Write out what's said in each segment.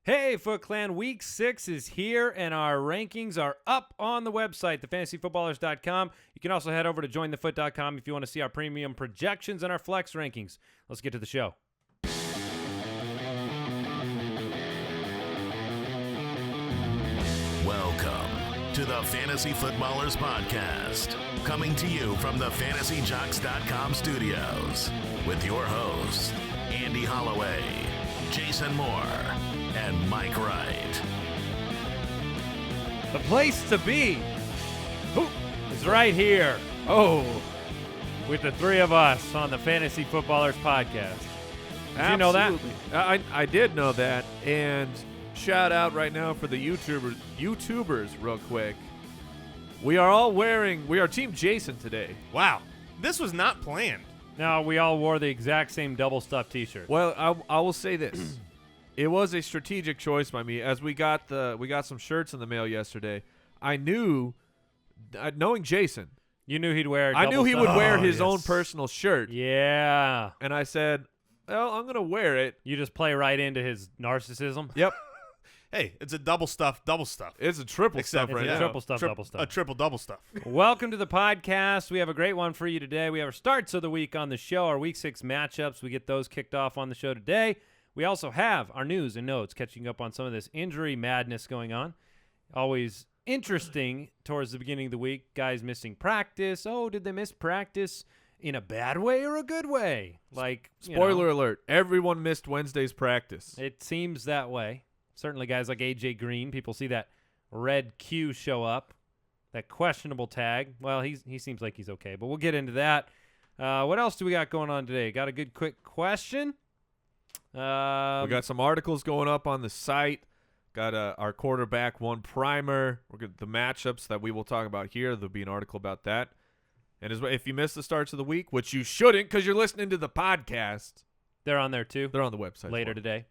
Hey, Foot Clan, Week 6 is here, and our rankings are up on the website, thefantasyfootballers.com. You can also head over to jointhefoot.com if you want to see our premium projections and our flex rankings. Let's get to the show. Welcome to the Fantasy Footballers Podcast, coming to you from the FantasyJocks.com studios with your hosts, Andy Holloway, Jason Moore, and Mike Wright. The place to be is right here. With the three of us on the Fantasy Footballers Podcast. Did you know that? I did know that, and shout out right now for the YouTubers real quick. We are Team Jason today. Wow. This was not planned. No, we all wore the exact same double stuff t-shirt. Well, I will say this. It was a strategic choice by me. As we got some shirts in the mail yesterday, I knew, knowing Jason, You knew he'd wear I knew he double would stuff? wear Oh, his yes. own personal shirt. Yeah. And I said, well, I'm going to wear it. You just play right into his narcissism. Yep. Hey, it's a double stuff. It's a triple Except stuff it's right a now. triple stuff, double stuff. A triple double stuff. Welcome to the podcast. We have a great one for you today. We have our starts of the week on the show, our Week 6 matchups. We get those kicked off on the show today. We also have our news and notes, catching up on some of this injury madness going on. Always interesting towards the beginning of the week. Guys missing practice. Oh, did they miss practice in a bad way or a good way? Like, Spoiler alert, everyone missed Wednesday's practice. It seems that way. Certainly guys like A.J. Green, people see that red Q show up, that questionable tag. Well, he seems like he's okay, but we'll get into that. What else do we got going on today? Got a good quick question. We got some articles going up on the site. Got our quarterback one primer. We're good. The matchups that we will talk about here. There'll be an article about that. And if you missed the starts of the week, which you shouldn't because you're listening to the podcast, They're on there too. they're on the website Later today.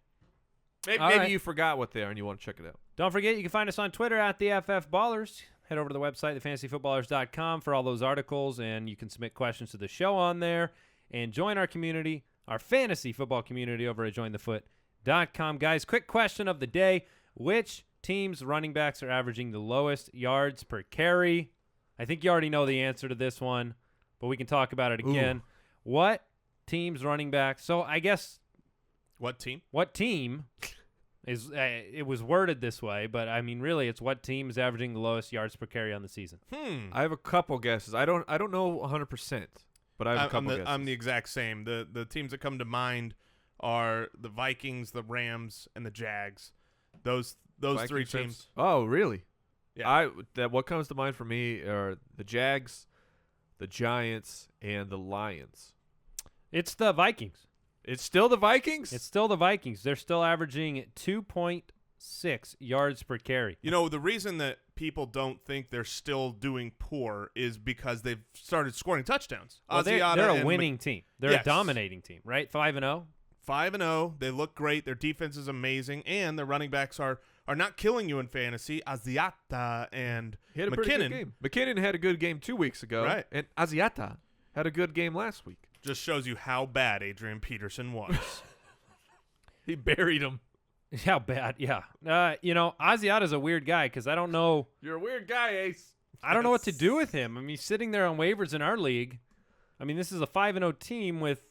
Maybe right. you forgot what they are and you want to check it out. Don't forget, you can find us on Twitter at the FF Ballers. Head over to the website, thefantasyfootballers.com, for all those articles, and you can submit questions to the show on there and join our community, our fantasy football community over at jointhefoot.com. Guys, quick question of the day. Which team's running backs are averaging the lowest yards per carry? I think you already know the answer to this one, but we can talk about it again. What team's running backs? So I guess What team? what team is it was worded this way, but I mean really it's what team is averaging the lowest yards per carry on the season. I have a couple guesses. I don't know 100%, but I have a couple guesses. I'm the exact same. The teams that come to mind are the Vikings, the Rams, and the Jags. Those Vikings, three Rams. teams. Oh, really? Yeah. What comes to mind for me are the Jags, the Giants, and the Lions. It's the Vikings. It's still the Vikings? It's still the Vikings. They're still averaging 2.6 yards per carry. You know, the reason that people don't think they're still doing poor is because they've started scoring touchdowns. Well, they're a winning team. They're Yes. a dominating team, right? 5-0. 5-0. They look great. Their defense is amazing, and their running backs are not killing you in fantasy. Asiata and He had a pretty good McKinnon game. McKinnon had a good game 2 weeks ago. Right. And Asiata had a good game last week. just shows you how bad Adrian Peterson was. He buried him. How bad, yeah. Asiata's a weird guy because I don't know. You're a weird guy, Ace. I don't know what to do with him. I mean, he's sitting there on waivers in our league. I mean, this is a 5-0 team with,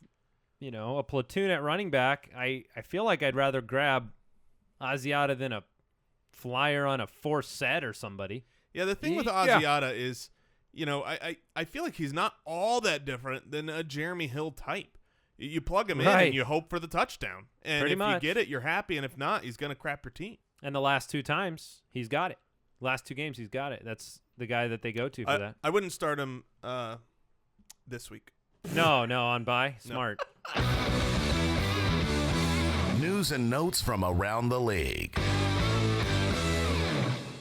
a platoon at running back. I feel like I'd rather grab Asiata than a flyer on a 4-set or somebody. Yeah, the thing with Asiata is, I feel like he's not all that different than a Jeremy Hill type. You plug him in and you hope for the touchdown. And Pretty if much. you get it, you're happy. And if not, he's going to crap your team. And the last 2 times, he's got it. Last 2 games, he's got it. That's the guy that they go to for that. I wouldn't start him this week. No, on bye. Smart. News and notes from around the league.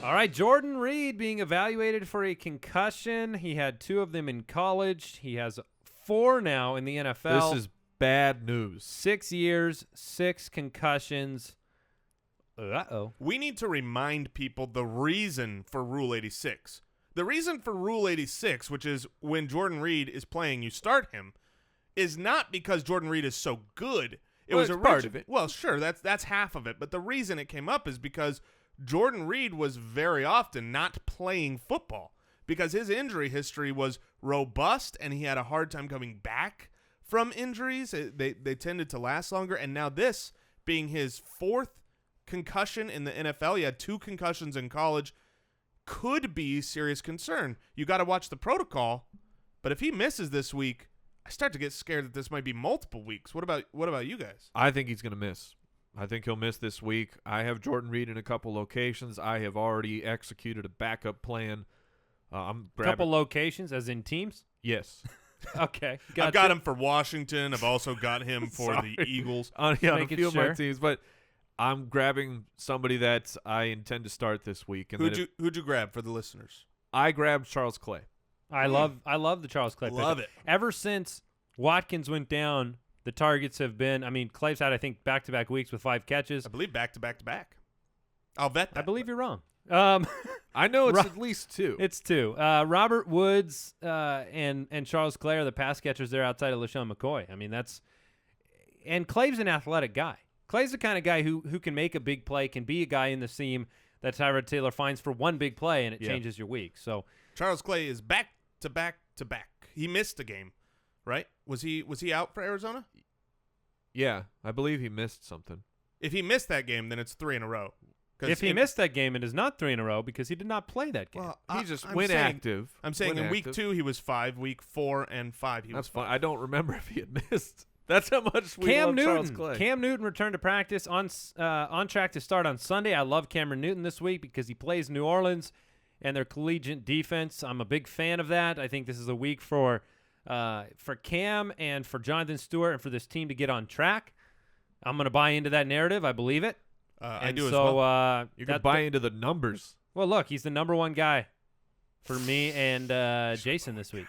All right, Jordan Reed being evaluated for a concussion. He had 2 of them in college. He has 4 now in the NFL. This is bad news. 6 years, 6 concussions. Uh-oh. We need to remind people the reason for Rule 86. The reason for Rule 86, which is when Jordan Reed is playing, you start him, is not because Jordan Reed is so good. It was part of it. Well, sure, that's half of it. But the reason it came up is because Jordan Reed was very often not playing football because his injury history was robust and he had a hard time coming back from injuries. They tended to last longer. And now this being his fourth concussion in the NFL, he had 2 concussions in college, could be serious concern. You got to watch the protocol. But if he misses this week, I start to get scared that this might be multiple weeks. What about you guys? I think he's going to miss. I think he'll miss this week. I have Jordan Reed in a couple locations. I have already executed a backup plan. Couple locations, as in teams? Yes. Okay. I've got him for Washington. I've also got him for the Eagles. On a few of my teams, but I'm grabbing somebody that I intend to start this week. And who'd you grab for the listeners? I grabbed Charles Clay. I love the Charles Clay pick. Love it. Ever since Watkins went down, the targets have been, Clay's had, I think, back-to-back weeks with 5 catches. I believe back-to-back-to-back. I'll vet that. I believe you're wrong. I know it's at least 2. It's 2. Robert Woods and Charles Clay are the pass catchers there outside of LaShawn McCoy. And Clay's an athletic guy. Clay's the kind of guy who can make a big play, can be a guy in the seam that Tyrod Taylor finds for one big play, and it changes your week. So Charles Clay is back-to-back-to-back. He missed a game, right? Was he out for Arizona? Yeah, I believe he missed something. If he missed that game, then it's 3 in a row. If he missed that game, it is not 3 in a row because he did not play that game. Well, he just went active. I'm saying in week 2 he was 5, week 4 and 5 he was 5. That's fine. I don't remember if he had missed. That's how much we love Charles Clay. Cam Newton returned to practice on track to start on Sunday. I love Cameron Newton this week because he plays New Orleans and their collegiate defense. I'm a big fan of that. I think this is a week for Cam and for Jonathan Stewart and for this team to get on track. I'm going to buy into that narrative. I believe it. I do as well. You can buy into the numbers. Well, look, he's the number 1 guy for me and Jason this week.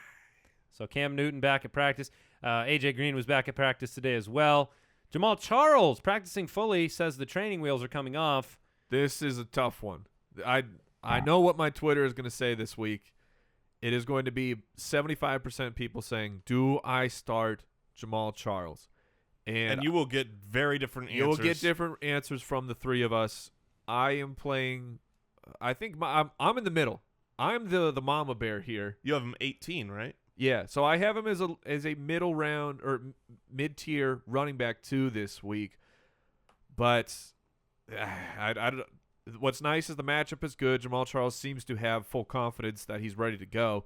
So Cam Newton back at practice. A.J. Green was back at practice today as well. Jamaal Charles practicing fully, says the training wheels are coming off. This is a tough one. I know what my Twitter is going to say this week. It is going to be 75% people saying, do I start Jamaal Charles? And you will get very different answers. You will get different answers from the 3 of us. I am playing I think I'm in the middle. I'm the mama bear here. You have him 18, right? Yeah, so I have him as a middle round or mid-tier running back 2 this week. But what's nice is the matchup is good. Jamaal Charles seems to have full confidence that he's ready to go.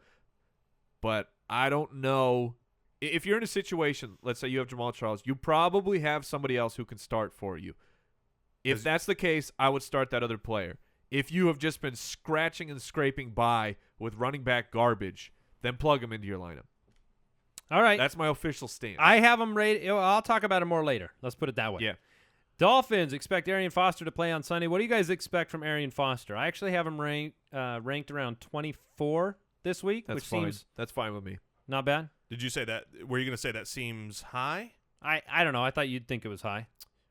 But I don't know. If you're in a situation, let's say you have Jamaal Charles, you probably have somebody else who can start for you. If that's the case, I would start that other player. If you have just been scratching and scraping by with running back garbage, then plug him into your lineup. All right. That's my official stance. I have him rated. I'll talk about him more later. Let's put it that way. Yeah. Dolphins expect Arian Foster to play on Sunday. What do you guys expect from Arian Foster? I actually have him ranked around 24 this week, That's fine. That's fine with me. Not bad. Did you say that? Were you going to say that seems high? I don't know. I thought you'd think it was high.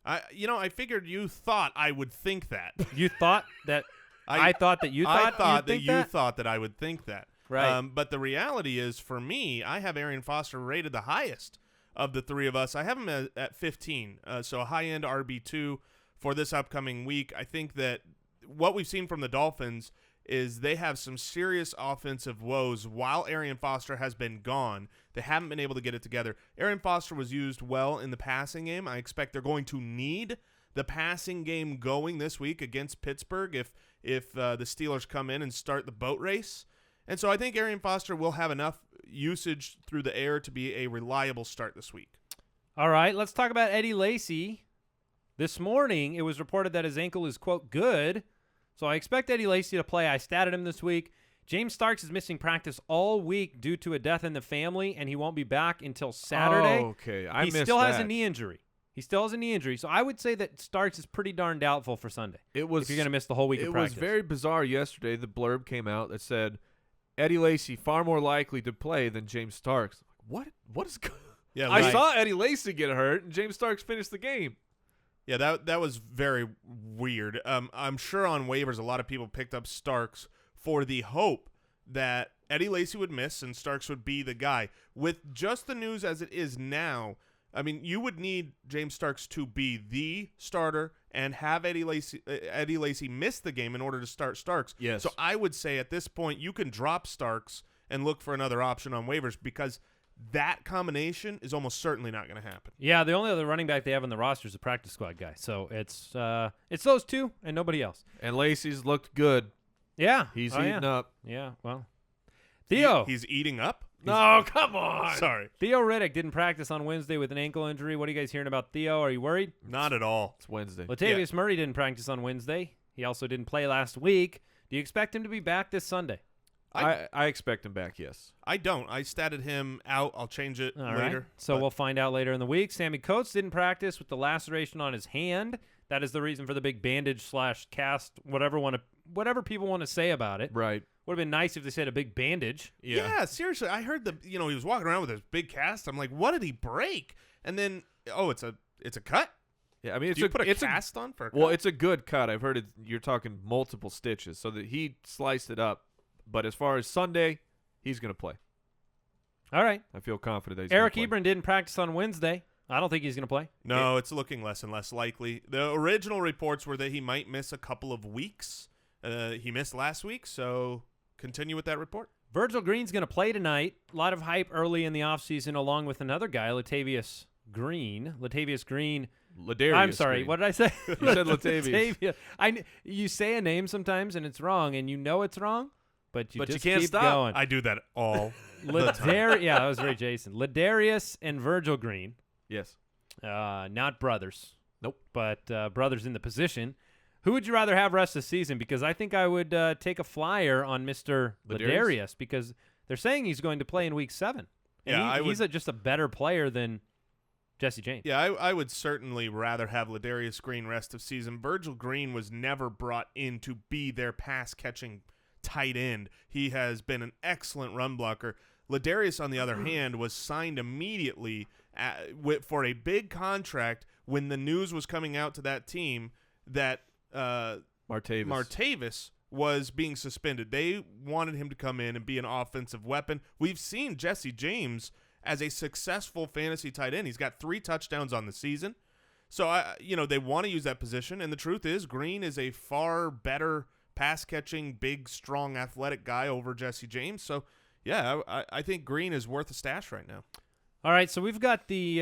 I figured you thought I would think that. You thought that I thought that you thought I thought that you thought that I would think that. Right. But the reality is, for me, I have Arian Foster rated the highest of the 3 of us. I have him at 15, so a high-end RB2 for this upcoming week. I think that what we've seen from the Dolphins is they have some serious offensive woes while Arian Foster has been gone. They haven't been able to get it together. Arian Foster was used well in the passing game. I expect they're going to need the passing game going this week against Pittsburgh if the Steelers come in and start the boat race. And so I think Arian Foster will have enough usage through the air to be a reliable start this week. All right, let's talk about Eddie Lacy. This morning, it was reported that his ankle is, quote, good. So I expect Eddie Lacy to play. I statted him this week. James Starks is missing practice all week due to a death in the family, and he won't be back until Saturday. Oh, okay. He still has a knee injury. So I would say that Starks is pretty darn doubtful for Sunday. If you're going to miss the whole week of practice. It was very bizarre yesterday. The blurb came out that said, Eddie Lacy far more likely to play than James Starks. What is going on? Yeah, I saw Eddie Lacy get hurt, and James Starks finished the game. Yeah, that was very weird. I'm sure on waivers a lot of people picked up Starks for the hope that Eddie Lacy would miss and Starks would be the guy. With just the news as it is now, I mean, you would need James Starks to be the starter and have Eddie Lacy miss the game in order to start Starks. Yes. So I would say at this point you can drop Starks and look for another option on waivers because that combination is almost certainly not going to happen. Yeah, the only other running back they have on the roster is a practice squad guy. So it's those two and nobody else. And Lacy's looked good. Yeah. He's eating up. Yeah, well. Theo. He's eating up? No, come on. Sorry. Theo Riddick didn't practice on Wednesday with an ankle injury. What are you guys hearing about Theo? Are you worried? Not at all. It's Wednesday. Latavius Murray didn't practice on Wednesday. He also didn't play last week. Do you expect him to be back this Sunday? I expect him back, yes. I don't. I statted him out. I'll change it All later. right. So we'll find out later in the week. Sammie Coates didn't practice with the laceration on his hand. That is the reason for the big bandage / cast, whatever people want to say about it. Right. Would have been nice if they said a big bandage. Yeah, seriously. I heard he was walking around with his big cast. I'm like, what did he break? And then, it's a cut? Yeah, I mean, Do you put a cast on for a cut? Well, it's a good cut. I've heard you're talking multiple stitches, so that he sliced it up. But as far as Sunday, he's going to play. All right. I feel confident that he's Eric going to play. Ebron didn't practice on Wednesday. I don't think he's going to play. No, it's looking less and less likely. The original reports were that he might miss a couple of weeks. He missed last week, so continue with that report. Virgil Green's going to play tonight. A lot of hype early in the offseason along with another guy, Latavius Green. Ladarius. I'm sorry. Green. What did I say? You said Latavius. You say a name sometimes and it's wrong, and you know it's wrong, but you just can't keep stop. going. I do that all Yeah, that was very Jason. Ladarius and Virgil Green. Yes. Not brothers. Nope. But brothers in the position. Who would you rather have rest of the season? Because I think I would take a flyer on Mr. Ladarius because they're saying he's going to play in Week 7. And he's just a better player than Jesse James. Yeah, I would certainly rather have Ladarius Green rest of season. Virgil Green was never brought in to be their pass-catching tight end. He has been an excellent run blocker. Ladarius, on the other hand, was signed immediately for a big contract when the news was coming out to that team that Martavis was being suspended. They wanted him to come in and be an offensive weapon. We've seen Jesse James as a successful fantasy tight end. He's got 3 touchdowns on the season. So, they want to use that position. And the truth is Green is a far better pass-catching, big, strong, athletic guy over Jesse James. So, yeah, I think Green is worth a stash right now. All right, so we've got the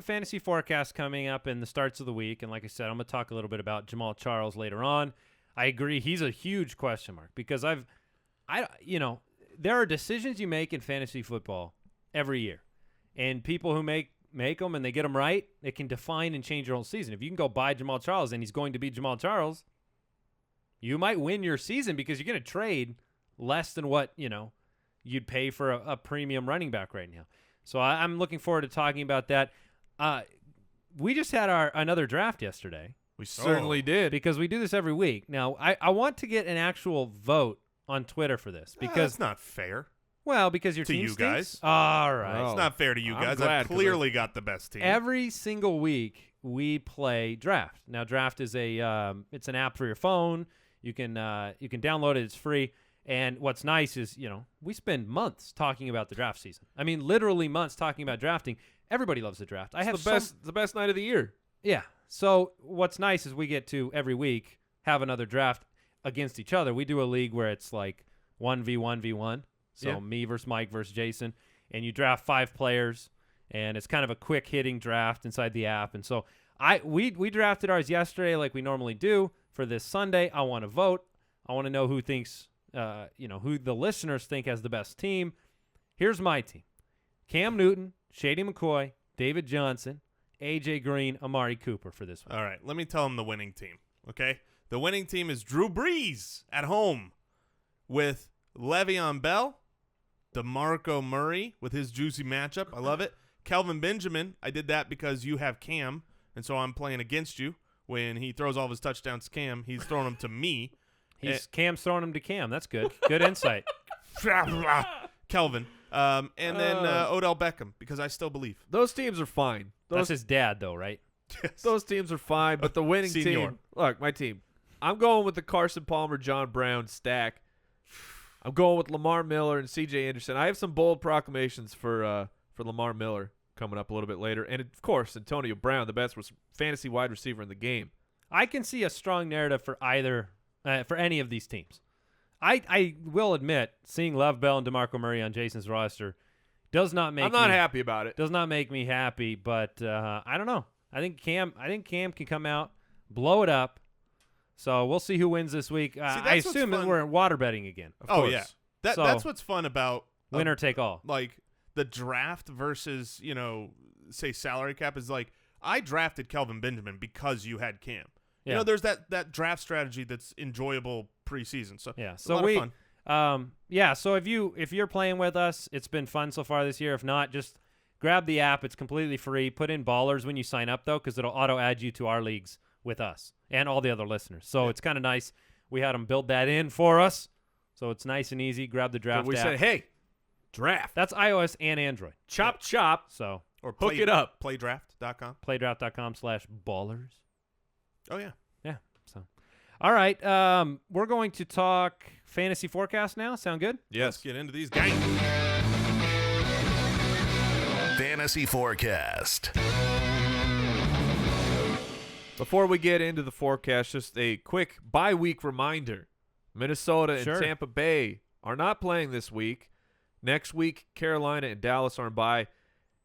fantasy forecast coming up in the starts of the week, and like I said, I'm going to talk a little bit about Jamaal Charles later on. I agree, he's a huge question mark because there are decisions you make in fantasy football every year, and people who make them and they get them right, it can define and change your whole season. If you can go buy Jamaal Charles and he's going to be Jamaal Charles, you might win your season because you're going to trade less than what you'd pay for a premium running back right now. So I'm looking forward to talking about that. We just had another draft yesterday. We certainly did. Because we do this every week. Now, I want to get an actual vote on Twitter for this. Because that's not fair. Well, because your to team you stinks? guys. All right. It's not fair to you guys. I've clearly got the best team. Every single week we play Draft. Now, Draft is it's an app for your phone. You can download it. It's free. And what's nice is, we spend months talking about the draft season. I mean, literally months talking about drafting. Everybody loves the draft. It's the best night of the year. Yeah. So what's nice is we get to every week have another draft against each other. We do a league where it's like 1v1v1. So me versus Mike versus Jason. And you draft 5 players. And it's kind of a quick hitting draft inside the app. And so we drafted ours yesterday like we normally do. For this Sunday, I want to vote. I want to know who thinks who the listeners think has the best team. Here's my team. Cam Newton, Shady McCoy, David Johnson, A.J. Green, Amari Cooper for this one. All right, let me tell them the winning team, okay? The winning team is Drew Brees at home with Le'Veon Bell, DeMarco Murray with his juicy matchup. I love it. Kelvin Benjamin, I did that because you have Cam, and so I'm playing against you. When he throws all of his touchdowns to Cam, he's throwing them to me. Cam's throwing them to Cam. That's good. Good insight. Kelvin. And then Odell Beckham, because I still believe. Those teams are fine. That's his dad, though, right? Yes. Those teams are fine, but the winning team. Look, my team. I'm going with the Carson Palmer, John Brown stack. I'm going with Lamar Miller and C.J. Anderson. I have some bold proclamations for Lamar Miller coming up a little bit later. And, of course, Antonio Brown, the best fantasy wide receiver in the game. I can see a strong narrative for for any of these teams. I will admit, seeing Love Bell and DeMarco Murray on Jason's roster does not make I'm not happy about it. Does not make me happy, but I don't know. I think Cam can come out, blow it up. So we'll see who wins this week. I assume that we're in water betting again. Of course. Yeah. That's what's fun about winner take all. Like the draft versus, say salary cap is like I drafted Kelvin Benjamin because you had Cam. Yeah. There's that draft strategy that's enjoyable preseason. So yeah, so a lot of fun. So if you're playing with us, it's been fun so far this year. If not, just grab the app. It's completely free. Put in Ballers when you sign up though, because it'll auto add you to our leagues with us and all the other listeners. So it's kind of nice. We had them build that in for us, so it's nice and easy. Grab the draft we app. said, hey, draft. That's iOS and Android. Chop. So or hook it up. Playdraft.com. Playdraft.com/ballers. Oh yeah. Yeah. So, all right. We're going to talk fantasy forecast now. Sound good? Yes. Let's get into these games. Fantasy Forecast. Before we get into the forecast, just a quick bye-week reminder. Minnesota and Tampa Bay are not playing this week. Next week, Carolina and Dallas are on bye.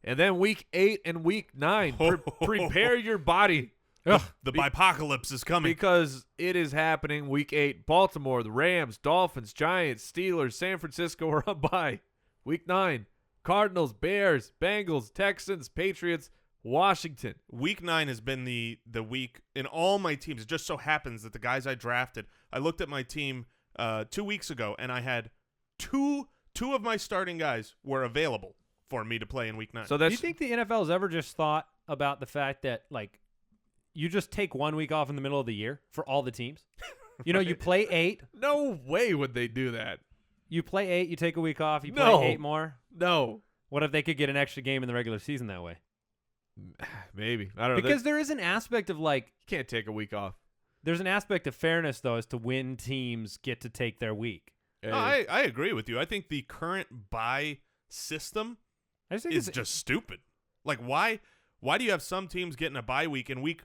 And then week 8 and week 9, prepare your body. The bipocalypse is coming. Because it is happening week 8. Baltimore, the Rams, Dolphins, Giants, Steelers, San Francisco are on bye. Week 9, Cardinals, Bears, Bengals, Texans, Patriots, Washington. Week 9 has been the week in all my teams. It just so happens that the guys I drafted, I looked at my team 2 weeks ago, and I had two of my starting guys were available for me to play in week 9. So do you think the NFL has ever just thought about the fact that, like, you just take 1 week off in the middle of the year for all the teams? Right. You play 8. No way would they do that. You play 8, you take a week off, you play 8 more. No. What if they could get an extra game in the regular season that way? Maybe. I don't know. Because there is an aspect of, like, you can't take a week off. There's an aspect of fairness, though, as to when teams get to take their week. No, I agree with you. I think the current bye system is just stupid. Like, why do you have some teams getting a bye week in week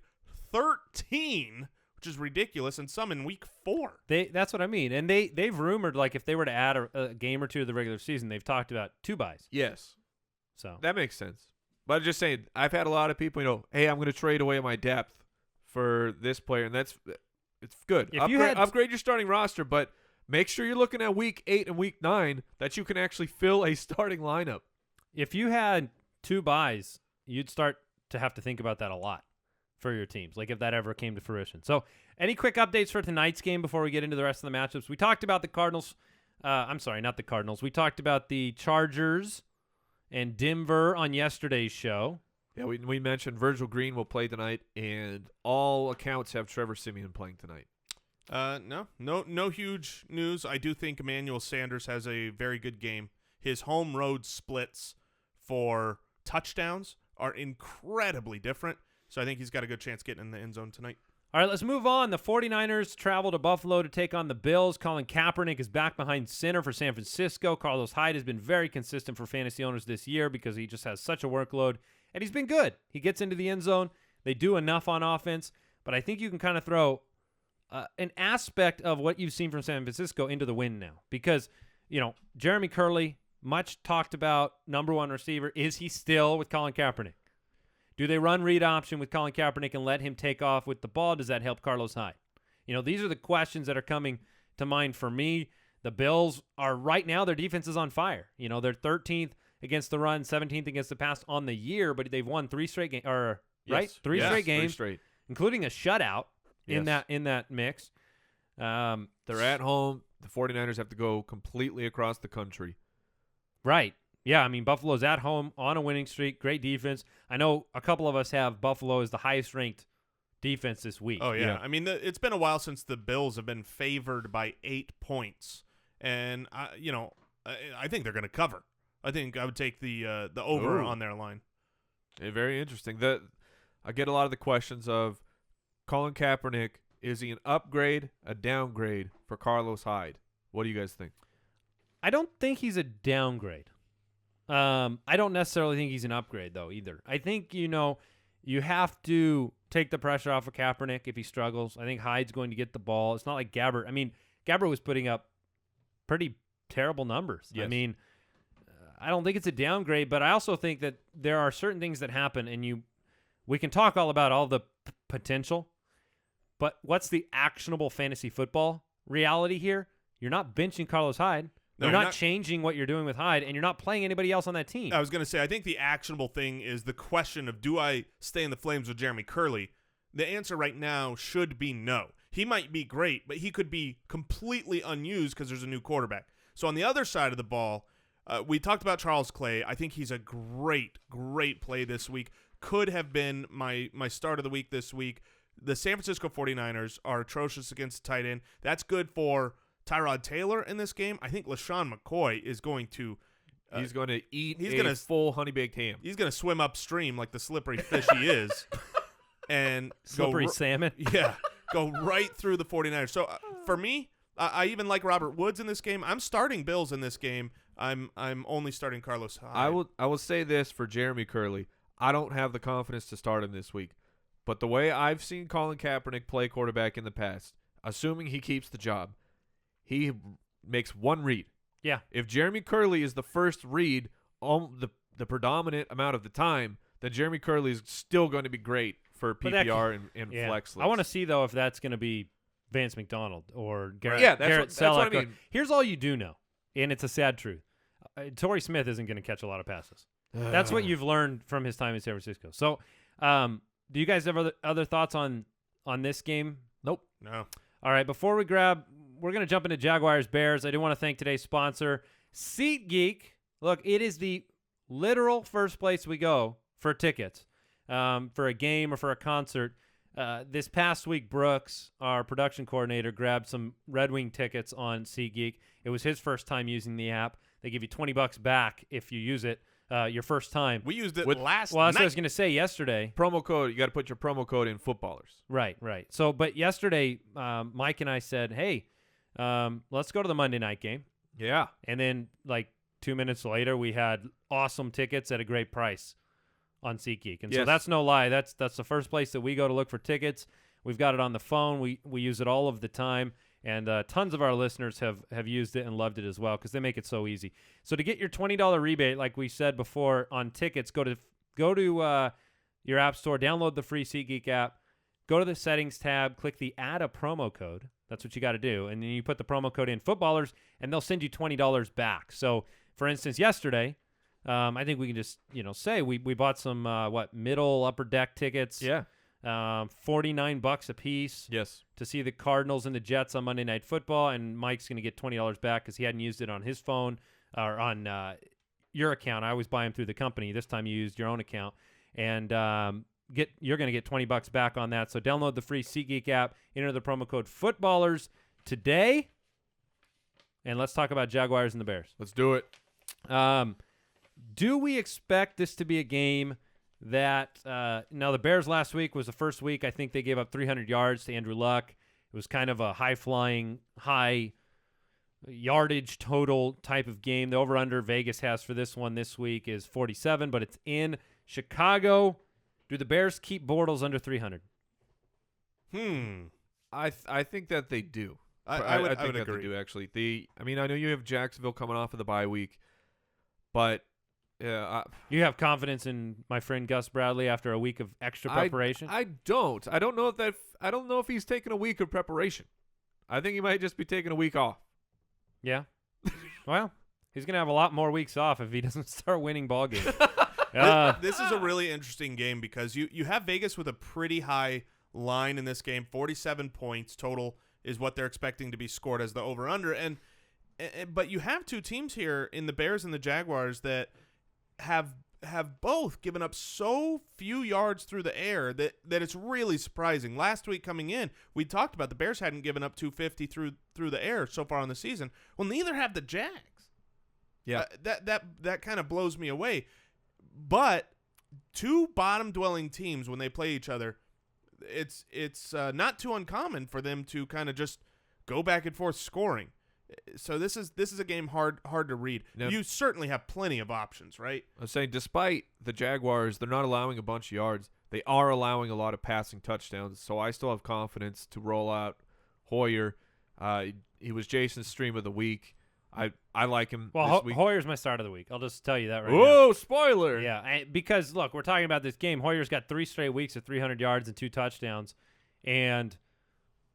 13, which is ridiculous, and some in week 4? That's what I mean. And they've rumored, like, if they were to add a game or two to the regular season, they've talked about 2 byes. Yes. So that makes sense. But I'm just saying, I've had a lot of people, hey, I'm going to trade away my depth for this player, and it's good. Upgrade your starting roster, but make sure you're looking at week 8 and week 9 that you can actually fill a starting lineup. If you had 2 byes, you'd start to have to think about that a lot for your teams, like if that ever came to fruition. So any quick updates for tonight's game before we get into the rest of the matchups? We talked about the Cardinals. I'm sorry, not the Cardinals. We talked about the Chargers and Denver on yesterday's show. Yeah, we mentioned Virgil Green will play tonight, and all accounts have Trevor Siemian playing tonight. No huge news. I do think Emmanuel Sanders has a very good game. His home road splits for touchdowns are incredibly different, so I think he's got a good chance getting in the end zone tonight. All right, let's move on. The 49ers travel to Buffalo to take on the Bills. Colin Kaepernick is back behind center for San Francisco. Carlos Hyde has been very consistent for fantasy owners this year because he just has such a workload, and he's been good. He gets into the end zone. They do enough on offense, but I think you can kind of throw an aspect of what you've seen from San Francisco into the win now because, Jeremy Kerley, much talked about number 1 receiver. Is he still with Colin Kaepernick? Do they run read option with Colin Kaepernick and let him take off with the ball? Does that help Carlos Hyde? These are the questions that are coming to mind for me. The Bills are right now, their defense is on fire. They're 13th against the run, 17th against the pass on the year, but they've won 3 straight games, right? Yes. 3 straight games, 3 straight. including a shutout in that mix. They're at home. The 49ers have to go completely across the country. Right. Yeah, I mean, Buffalo's at home on a winning streak. Great defense. I know a couple of us have Buffalo as the highest-ranked defense this week. Oh, yeah. I mean, it's been a while since the Bills have been favored by 8 points. And, I think they're going to cover. I think I would take the over on their line. Yeah, very interesting. I get a lot of the questions of Colin Kaepernick, is he an upgrade, a downgrade for Carlos Hyde? What do you guys think? I don't think he's a downgrade. I don't necessarily think he's an upgrade, though, either. I think, you have to take the pressure off of Kaepernick if he struggles. I think Hyde's going to get the ball. It's not like Gabbert. I mean, Gabbert was putting up pretty terrible numbers. Yes. I mean, I don't think it's a downgrade, but I also think that there are certain things that happen, and we can talk all about all the potential, but what's the actionable fantasy football reality here? You're not benching Carlos Hyde. No, you're not changing what you're doing with Hyde, and you're not playing anybody else on that team. I was going to say, I think the actionable thing is the question of, do I stay in the flames with Jeremy Kerley? The answer right now should be no. He might be great, but he could be completely unused because there's a new quarterback. So on the other side of the ball, we talked about Charles Clay. I think he's a great, great play this week. Could have been my start of the week this week. The San Francisco 49ers are atrocious against the tight end. That's good for Tyrod Taylor in this game. I think LaShawn McCoy is going to he's going to eat a full honey-baked ham. He's going to swim upstream like the slippery fish he is. And slippery salmon. Yeah, go right through the 49ers. So for me, I even like Robert Woods in this game. I'm starting Bills in this game. I'm only starting Carlos Hyde. I will say this for Jeremy Kerley. I don't have the confidence to start him this week. But the way I've seen Colin Kaepernick play quarterback in the past, assuming he keeps the job, he makes one read. Yeah. If Jeremy Kerley is the first read the predominant amount of the time, then Jeremy Kerley is still going to be great for PPR and flex leagues. I want to see, though, if that's going to be Vance McDonald or Garrett, that's what I mean. Here's all you do know, and it's a sad truth. Torrey Smith isn't going to catch a lot of passes. That's what you've learned from his time in San Francisco. So do you guys have other thoughts on this game? Nope. No. All right, before we're going to jump into Jaguars-Bears. I do want to thank today's sponsor, SeatGeek. Look, it is the literal first place we go for tickets for a game or for a concert. This past week, Brooks, our production coordinator, grabbed some Red Wing tickets on SeatGeek. It was his first time using the app. They give you $20 back if you use it your first time. We used it last Well, that's night. what I was going to say yesterday. Promo code, you got to put your promo code in footballers. Right. So, but yesterday, Mike and I said, hey, let's go to the Monday night game. Yeah. And then, like, 2 minutes later, we had awesome tickets at a great price on SeatGeek. And so that's no lie. That's the first place that we go to look for tickets. We've got it on the phone. We use it all of the time. And tons of our listeners have used it and loved it as well because they make it so easy. So to get your $20 rebate, like we said before, on tickets, go to your app store, download the free SeatGeek app, go to the settings tab, click the add a promo code. That's what you got to do. And then you put the promo code in footballers, and they'll send you $20 back. So, for instance, yesterday, I think we can just say we bought some middle upper deck tickets. Yeah. $49 a piece. Yes. To see the Cardinals and the Jets on Monday Night Football, and Mike's going to get $20 back because he hadn't used it on his phone or on your account. I always buy them through the company. This time you used your own account, and you're going to get $20 back on that. So download the free SeatGeek app, enter the promo code footballers today, and let's talk about Jaguars and the Bears. Let's do it. Do we expect this to be a game that now the Bears last week was the first week I think they gave up 300 yards to Andrew Luck. It was kind of a high-flying, high yardage total type of game. The over-under Vegas has for this one this week is 47, but it's in Chicago. Do the Bears keep Bortles under 300? I think that they do. I would think that agree. they do, actually. I know you have Jacksonville coming off of the bye week, but you have confidence in my friend Gus Bradley after a week of extra preparation? I don't. I don't know if he's taking a week of preparation. I think he might just be taking a week off. Yeah. Well, he's going to have a lot more weeks off if he doesn't start winning ball games. This is a really interesting game because you have Vegas with a pretty high line in this game. 47 points total is what they're expecting to be scored as the over-under. But you have two teams here in the Bears and the Jaguars that have both given up so few yards through the air that it's really surprising. Last week coming in, we talked about the Bears hadn't given up 250 through the air so far in the season. Well, neither have the Jags. Yeah. That kind of blows me away. But two bottom-dwelling teams, when they play each other, it's not too uncommon for them to kind of just go back and forth scoring. So this is a game hard to read. Now, you certainly have plenty of options, right? I'm saying despite the Jaguars, they're not allowing a bunch of yards. They are allowing a lot of passing touchdowns. So I still have confidence to roll out Hoyer. He was Jason's stream of the week. I like him this week. Hoyer's my start of the week. I'll just tell you that right now. Whoa, spoiler. Yeah, because, look, we're talking about this game. Hoyer's got 3 straight weeks of 300 yards and 2 touchdowns, and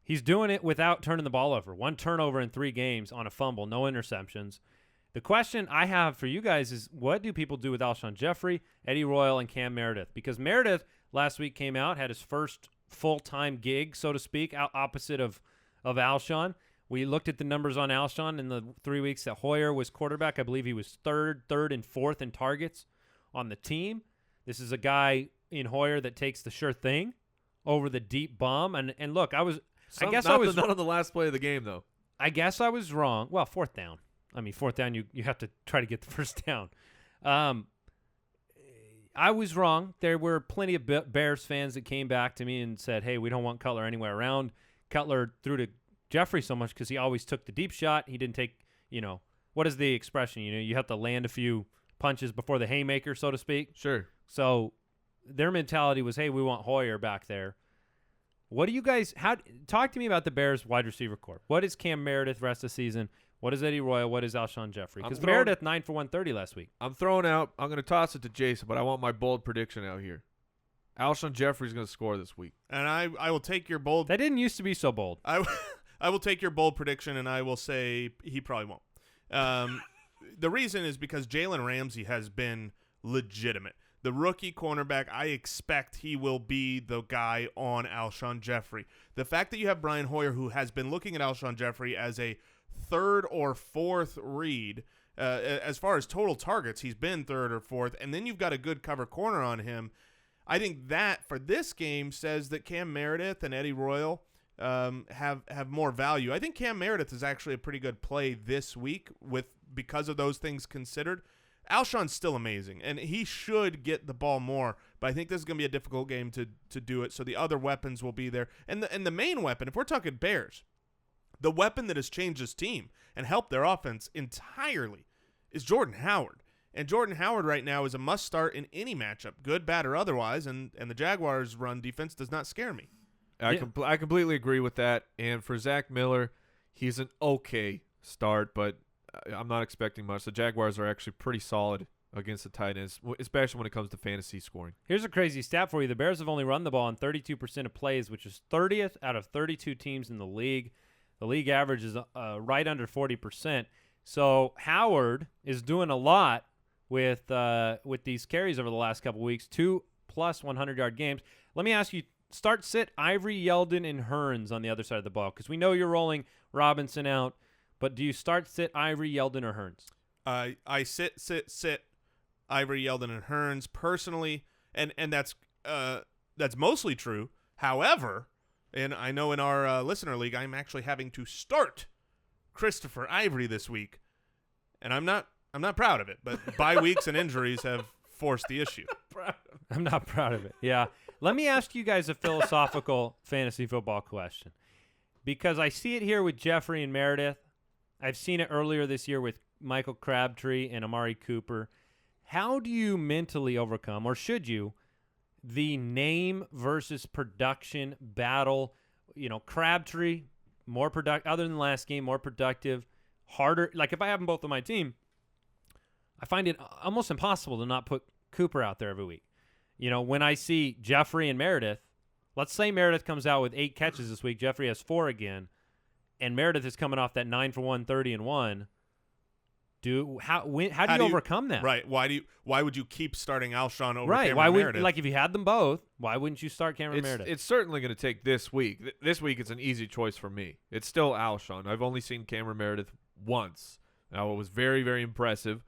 he's doing it without turning the ball over. 1 turnover in 3 games on a fumble, no interceptions. The question I have for you guys is, what do people do with Alshon Jeffery, Eddie Royal, and Cam Meredith? Because Meredith last week came out, had his first full-time gig, so to speak, opposite of Alshon. We looked at the numbers on Alshon in the 3 weeks that Hoyer was quarterback. I believe he was third, and fourth in targets on the team. This is a guy in Hoyer that takes the sure thing over the deep bomb. And look, I guess I was not on the last play of the game though. I guess I was wrong. Well, 4th down. I mean, 4th down, you have to try to get the first down. I was wrong. There were plenty of Bears fans that came back to me and said, hey, we don't want Cutler anywhere around. Cutler threw to Jeffery so much because he always took the deep shot. He didn't take, what is the expression? You have to land a few punches before the haymaker, so to speak. Sure. So their mentality was, hey, we want Hoyer back there. What do you guys talk to me about the Bears wide receiver corps? What is Cam Meredith rest of the season? What is Eddie Royal? What is Alshon Jeffery? Because Meredith 9 for 130 last week. I'm going to toss it to Jason, but I want my bold prediction out here. Alshon Jeffery's going to score this week. And I will take your bold. That didn't used to be so bold. I will take your bold prediction, and I will say he probably won't. The reason is because Jalen Ramsey has been legitimate. The rookie cornerback, I expect he will be the guy on Alshon Jeffery. The fact that you have Brian Hoyer, who has been looking at Alshon Jeffery as a 3rd or 4th read, as far as total targets, he's been 3rd or 4th, and then you've got a good cover corner on him. I think that for this game says that Cam Meredith and Eddie Royal have more value. I think Cam Meredith is actually a pretty good play this week because of those things considered. Alshon's still amazing, and he should get the ball more, but I think this is going to be a difficult game to do it, so the other weapons will be there. And the main weapon, if we're talking Bears, the weapon that has changed this team and helped their offense entirely is Jordan Howard. And Jordan Howard right now is a must-start in any matchup, good, bad, or otherwise, and the Jaguars' run defense does not scare me. I completely agree with that. And for Zach Miller, he's an okay start, but I'm not expecting much. The Jaguars are actually pretty solid against the tight ends, especially when it comes to fantasy scoring. Here's a crazy stat for you. The Bears have only run the ball on 32% of plays, which is 30th out of 32 teams in the league. The league average is right under 40%. So Howard is doing a lot with these carries over the last couple weeks, 2+ 100-yard games. Let me ask you, start sit Ivory, Yeldon, and Hurns on the other side of the ball, because we know you're rolling Robinson out, but do you start sit Ivory, Yeldon, or Hurns? I sit Ivory, Yeldon, and Hurns personally, and that's mostly true. However, and I know in our listener league, I'm actually having to start Christopher Ivory this week, and I'm not proud of it. But bye weeks and injuries have forced the issue. I'm not proud of it. Yeah. Let me ask you guys a philosophical fantasy football question, because I see it here with Jeffery and Meredith. I've seen it earlier this year with Michael Crabtree and Amari Cooper. How do you mentally overcome, or should you, the name versus production battle? Crabtree, more productive, other than last game, more productive, harder. Like, if I have them both on my team, I find it almost impossible to not put Cooper out there every week. When I see Jeffery and Meredith, let's say Meredith comes out with 8 catches this week, Jeffery has 4 again, and Meredith is coming off that 9 for 130 and 1. How do you overcome that? Right. Why would you keep starting Alshon over right. Cameron Meredith? Like, if you had them both, why wouldn't you start Cameron Meredith? It's certainly going to take this week. This week it's an easy choice for me. It's still Alshon. I've only seen Cameron Meredith once. Now, it was very, very impressive.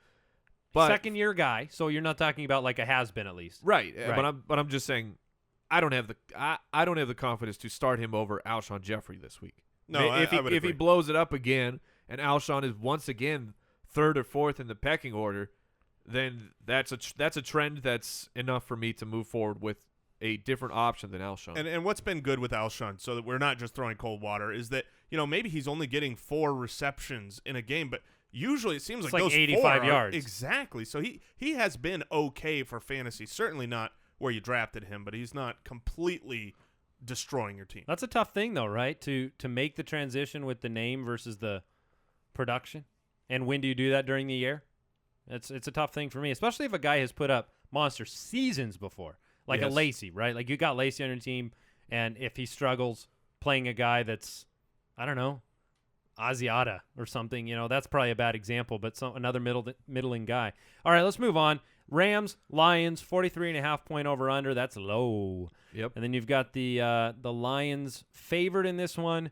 But second-year guy, so you're not talking about like a has-been at least. Right. But I'm just saying I don't have the confidence to start him over Alshon Jeffery this week. No, if I would if he agree. blows it up again and Alshon is once again 3rd or 4th in the pecking order, then that's a trend that's enough for me to move forward with a different option than Alshon. And what's been good with Alshon, so that we're not just throwing cold water, is that, maybe he's only getting 4 receptions in a game, but usually it seems it's like like those 85 4 yards. Exactly. So he has been okay for fantasy. Certainly not where you drafted him, but he's not completely destroying your team. That's a tough thing, though, right? To make the transition with the name versus the production. And when do you do that during the year? It's a tough thing for me, especially if a guy has put up monster seasons before, like a Lacy, right? Like you got Lacy on your team, and if he struggles playing a guy that's, I don't know, Asiata or something, that's probably a bad example, but another middling guy. All right, let's move on. Rams, Lions, 43.5 point over-under. That's low. Yep. And then you've got the Lions favored in this one.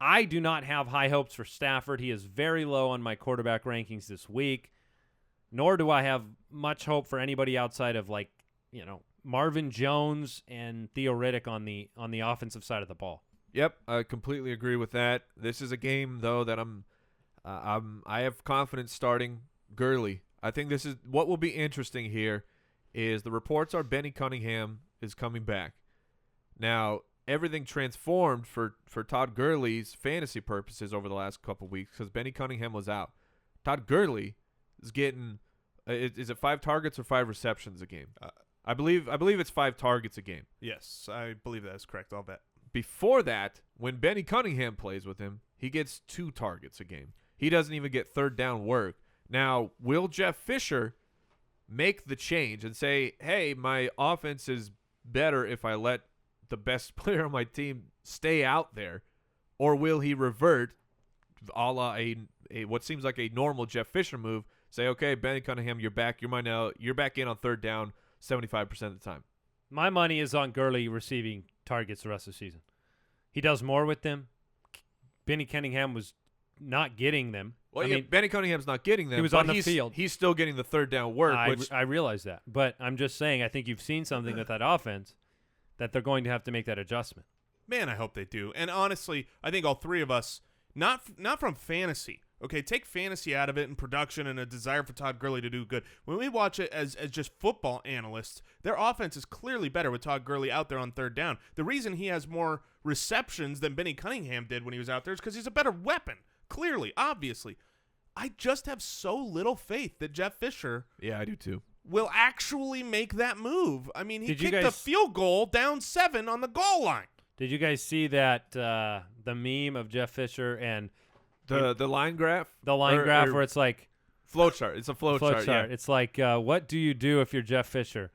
I do not have high hopes for Stafford. He is very low on my quarterback rankings this week. Nor do I have much hope for anybody outside of Marvin Jones and Theo Riddick on the offensive side of the ball. Yep, I completely agree with that. This is a game though that I have confidence starting Kerley. I think this is what will be interesting here is the reports are Benny Cunningham is coming back. Now, everything transformed for Todd Gurley's fantasy purposes over the last couple weeks because Benny Cunningham was out. Todd Gurley is getting is it 5 targets or 5 receptions a game? I believe it's 5 targets a game. Yes, I believe that is correct. I'll bet. Before that, when Benny Cunningham plays with him, he gets 2 targets a game. He doesn't even get third down work. Now, will Jeff Fisher make the change and say, hey, my offense is better if I let the best player on my team stay out there? Or will he revert a la a what seems like a normal Jeff Fisher move, say, okay, Benny Cunningham, you're back. You're back in on third down 75% of the time. My money is on Kerley receiving targets the rest of the season. He does more with them. Benny Cunningham was not getting them. Well, Benny Cunningham's not getting them. He was on the field. He's still getting the third down work. I realize that. But I'm just saying I think you've seen something with that offense that they're going to have to make that adjustment. Man, I hope they do. And honestly, I think all 3 of us, not from fantasy. Okay, take fantasy out of it and production and a desire for Todd Gurley to do good. When we watch it as just football analysts, their offense is clearly better with Todd Gurley out there on third down. The reason he has more receptions than Benny Cunningham did when he was out there is because he's a better weapon. Clearly, obviously. I just have so little faith that Jeff Fisher I do too. will actually make that move. I mean, he Did you kicked guys- the field goal down 7 on the goal line. Did you guys see that the meme of Jeff Fisher and The line graph? the line graph where it's like flow chart. It's a flow chart. Yeah. It's like, what do you do if you're Jeff Fisher?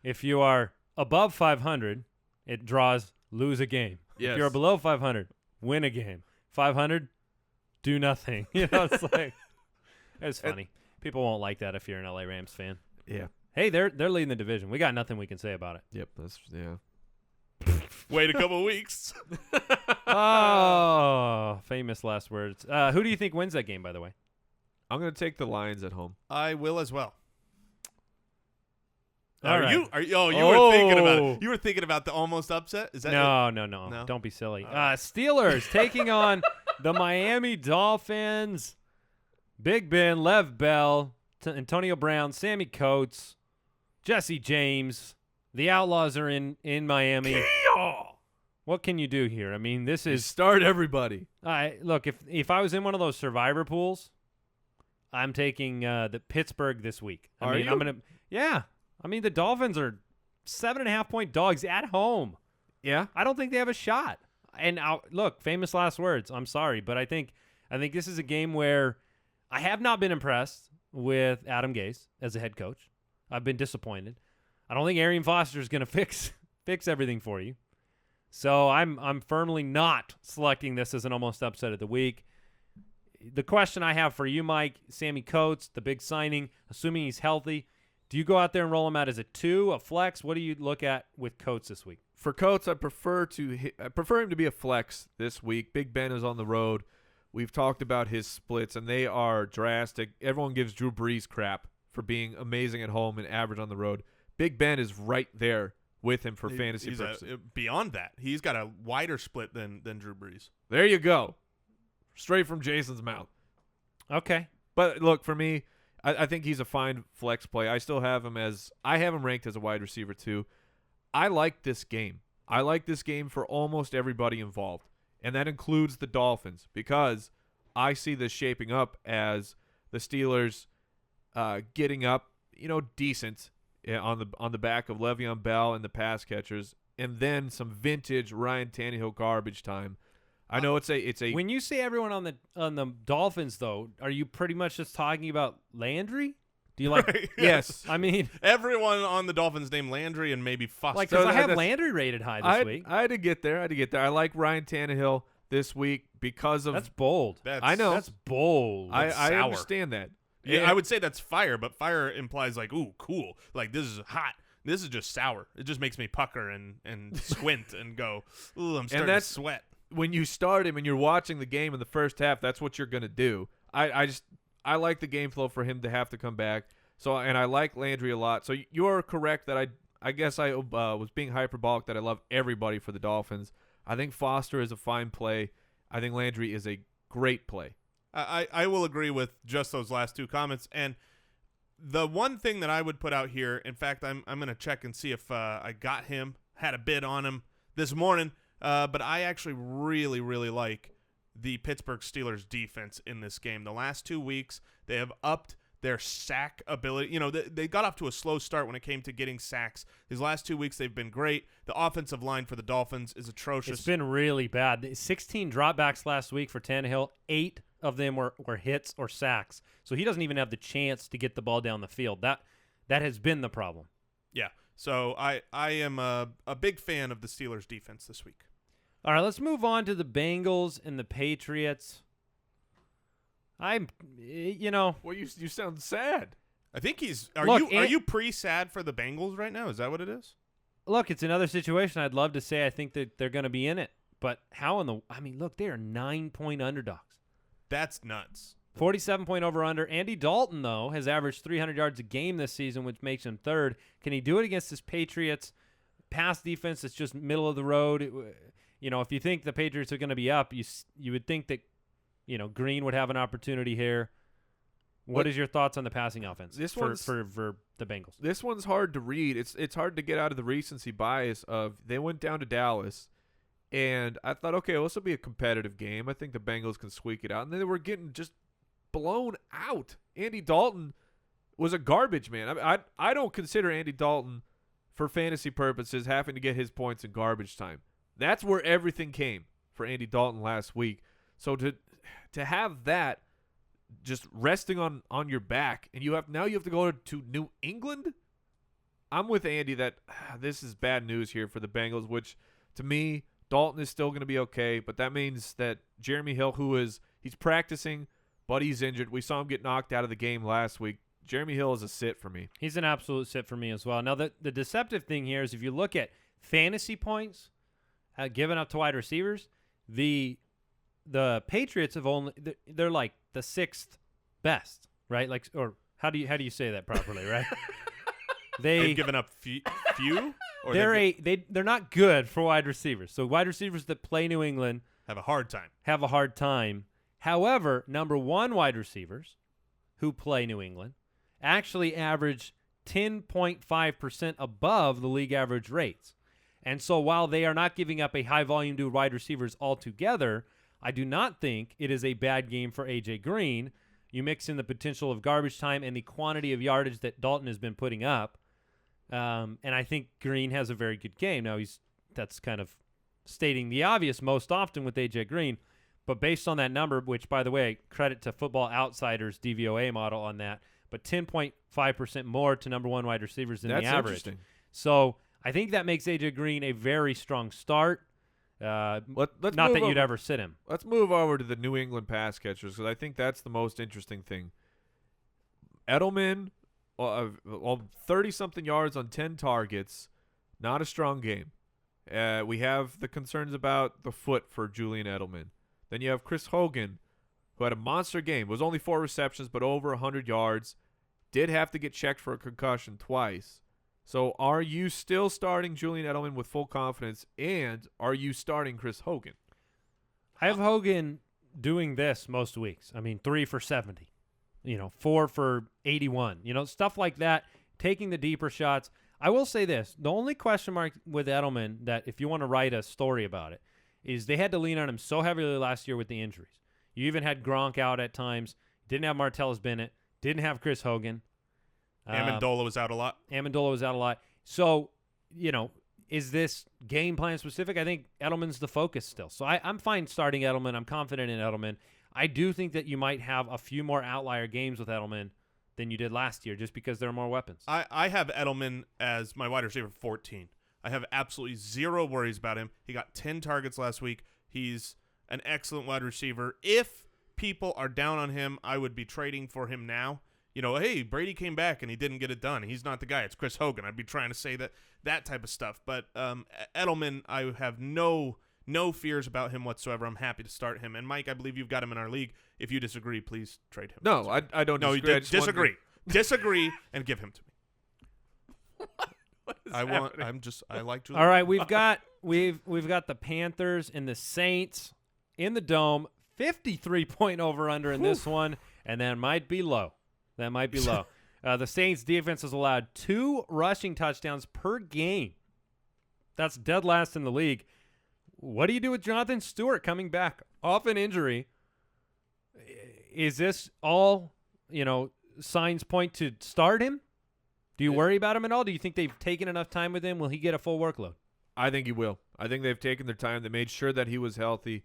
If you are above 500, it draws lose a game. Yes. If you're below 500, win a game. 500, do nothing. It's like it's funny. People won't like that if you're an LA Rams fan. Yeah. Hey, they're leading the division. We got nothing we can say about it. Yep. That's Wait a couple weeks. Oh, famous last words. Who do you think wins that game, by the way? I'm going to take the Lions at home. I will as well. All right. You were thinking about it. You were thinking about the almost upset? Is that No. No? Don't be silly. Steelers taking on the Miami Dolphins. Big Ben, Lev Bell, Antonio Brown, Sammie Coates, Jesse James. The Outlaws are in Miami. What can you do here? I mean, this is start everybody. Look, if I was in one of those survivor pools, I'm taking the Pittsburgh this week. I'm gonna. Yeah. I mean, the Dolphins are 7.5 point dogs at home. Yeah. I don't think they have a shot. And look, famous last words. I'm sorry, but I think this is a game where I have not been impressed with Adam Gase as a head coach. I've been disappointed. I don't think Arian Foster is going to fix everything for you. So I'm firmly not selecting this as an almost upset of the week. The question I have for you, Mike, Sammie Coates, the big signing, assuming he's healthy, do you go out there and roll him out as a 2, a flex? What do you look at with Coates this week? For Coates, I prefer him to be a flex this week. Big Ben is on the road. We've talked about his splits, and they are drastic. Everyone gives Drew Brees crap for being amazing at home and average on the road. Big Ben is right there with him for fantasy purposes. Beyond that, he's got a wider split than Drew Brees. There you go. Straight from Jason's mouth. Okay. But look, for me, I think he's a fine flex play. I still have him ranked as a wide receiver too. I like this game. I like this game for almost everybody involved, and that includes the Dolphins, because I see this shaping up as the Steelers getting up, decent on the back of Le'Veon Bell and the pass catchers, and then some vintage Ryan Tannehill garbage time. I know it's a. When you say everyone on the Dolphins, though, are you pretty much just talking about Landry? Do you like? Right, yes. I mean, everyone on the Dolphins named Landry and maybe Foster. Like, because I have Landry rated high this week. I had to get there. I like Ryan Tannehill this week because of. That's bold. I know. That's bold. I understand that. Yeah, I would say that's fire, but fire implies like, ooh, cool. Like, this is hot. This is just sour. It just makes me pucker and squint and go, ooh, I'm starting to sweat. When you start him and you're watching the game in the first half, that's what you're going to do. I like the game flow for him to have to come back. And I like Landry a lot. So you're correct that I guess I was being hyperbolic that I love everybody for the Dolphins. I think Foster is a fine play. I think Landry is a great play. I will agree with just those last two comments. And the one thing that I would put out here, in fact, I'm going to check and see if I got him, had a bid on him this morning. But I actually really, really like the Pittsburgh Steelers defense in this game. The last 2 weeks, they have upped their sack ability. They got off to a slow start when it came to getting sacks. These last 2 weeks, they've been great. The offensive line for the Dolphins is atrocious. It's been really bad. 16 dropbacks last week for Tannehill. 8 of them were hits or sacks. So he doesn't even have the chance to get the ball down the field. That has been the problem. Yeah. So I am a big fan of the Steelers defense this week. All right, let's move on to the Bengals and the Patriots. Well, you sound sad. I think are you pre-sad for the Bengals right now? Is that what it is? Look, it's another situation. I'd love to say I think that they're going to be in it, but look, they are 9-point underdogs. That's nuts. 47-point over-under. Andy Dalton, though, has averaged 300 yards a game this season, which makes him third. Can he do it against this Patriots pass defense that's just middle of the road? If you think the Patriots are going to be up, you would think that, Green would have an opportunity here. What is your thoughts on the passing offense for the Bengals? This one's hard to read. It's hard to get out of the recency bias of they went down to Dallas, and I thought, okay, well, this will be a competitive game. I think the Bengals can squeak it out. And then they were getting just blown out. Andy Dalton was a garbage man. I don't consider Andy Dalton, for fantasy purposes, having to get his points in garbage time. That's where everything came for Andy Dalton last week. So to have that just resting on your back, and you have to go to New England. I'm with Andy that this is bad news here for the Bengals, which to me, Dalton is still going to be okay, but that means that Jeremy Hill, he's practicing, but he's injured. We saw him get knocked out of the game last week. Jeremy Hill is a sit for me. He's an absolute sit for me as well. Now, the deceptive thing here is if you look at fantasy points given up to wide receivers, the Patriots have they're like the 6th best, right? Like, or how do you say that properly, right? They've given up few. Or they're not good for wide receivers. So wide receivers that play New England have a hard time. However, number 1 wide receivers who play New England actually average 10.5% above the league average rates. And so while they are not giving up a high volume to wide receivers altogether, I do not think it is a bad game for A.J. Green. You mix in the potential of garbage time and the quantity of yardage that Dalton has been putting up. And I think Green has a very good game. Now, that's kind of stating the obvious most often with A.J. Green. But based on that number, which, by the way, credit to Football Outsiders DVOA model on that, but 10.5% more to number 1 wide receivers than the average. Interesting. So I think that makes A.J. Green a very strong start. Not that you'd ever sit him. Let's move over to the New England pass catchers, because I think that's the most interesting thing. Edelman, 30-something yards on 10 targets, not a strong game. We have the concerns about the foot for Julian Edelman. Then you have Chris Hogan, who had a monster game. It was only 4 receptions, but over 100 yards. Did have to get checked for a concussion twice. So are you still starting Julian Edelman with full confidence, and are you starting Chris Hogan? I have Hogan doing this most weeks. 3 for 70, 4 for 81, stuff like that, taking the deeper shots. I will say this. The only question mark with Edelman that if you want to write a story about it is they had to lean on him so heavily last year with the injuries. You even had Gronk out at times. Didn't have Martellus Bennett. Didn't have Chris Hogan. Amendola was out a lot. So, is this game plan specific? I think Edelman's the focus still. So I'm fine starting Edelman. I'm confident in Edelman. I do think that you might have a few more outlier games with Edelman than you did last year just because there are more weapons. I have Edelman as my wide receiver 14. I have absolutely zero worries about him. He got 10 targets last week. He's an excellent wide receiver. If people are down on him, I would be trading for him now. Hey, Brady came back and he didn't get it done. He's not the guy. It's Chris Hogan. I'd be trying to say that type of stuff. But Edelman, I have no fears about him whatsoever. I'm happy to start him. And Mike, I believe you've got him in our league. If you disagree, please trade him. No, I don't no, disagree. disagree. Disagree and give him to me. What is happening? I like to. All right, we've got the Panthers and the Saints in the Dome. 53-point over-under in this one, and that might be low. The Saints defense has allowed 2 rushing touchdowns per game. That's dead last in the league. What do you do with Jonathan Stewart coming back off an injury? Is this all, signs point to start him? Do you worry about him at all? Do you think they've taken enough time with him? Will he get a full workload? I think he will. I think they've taken their time. They made sure that he was healthy.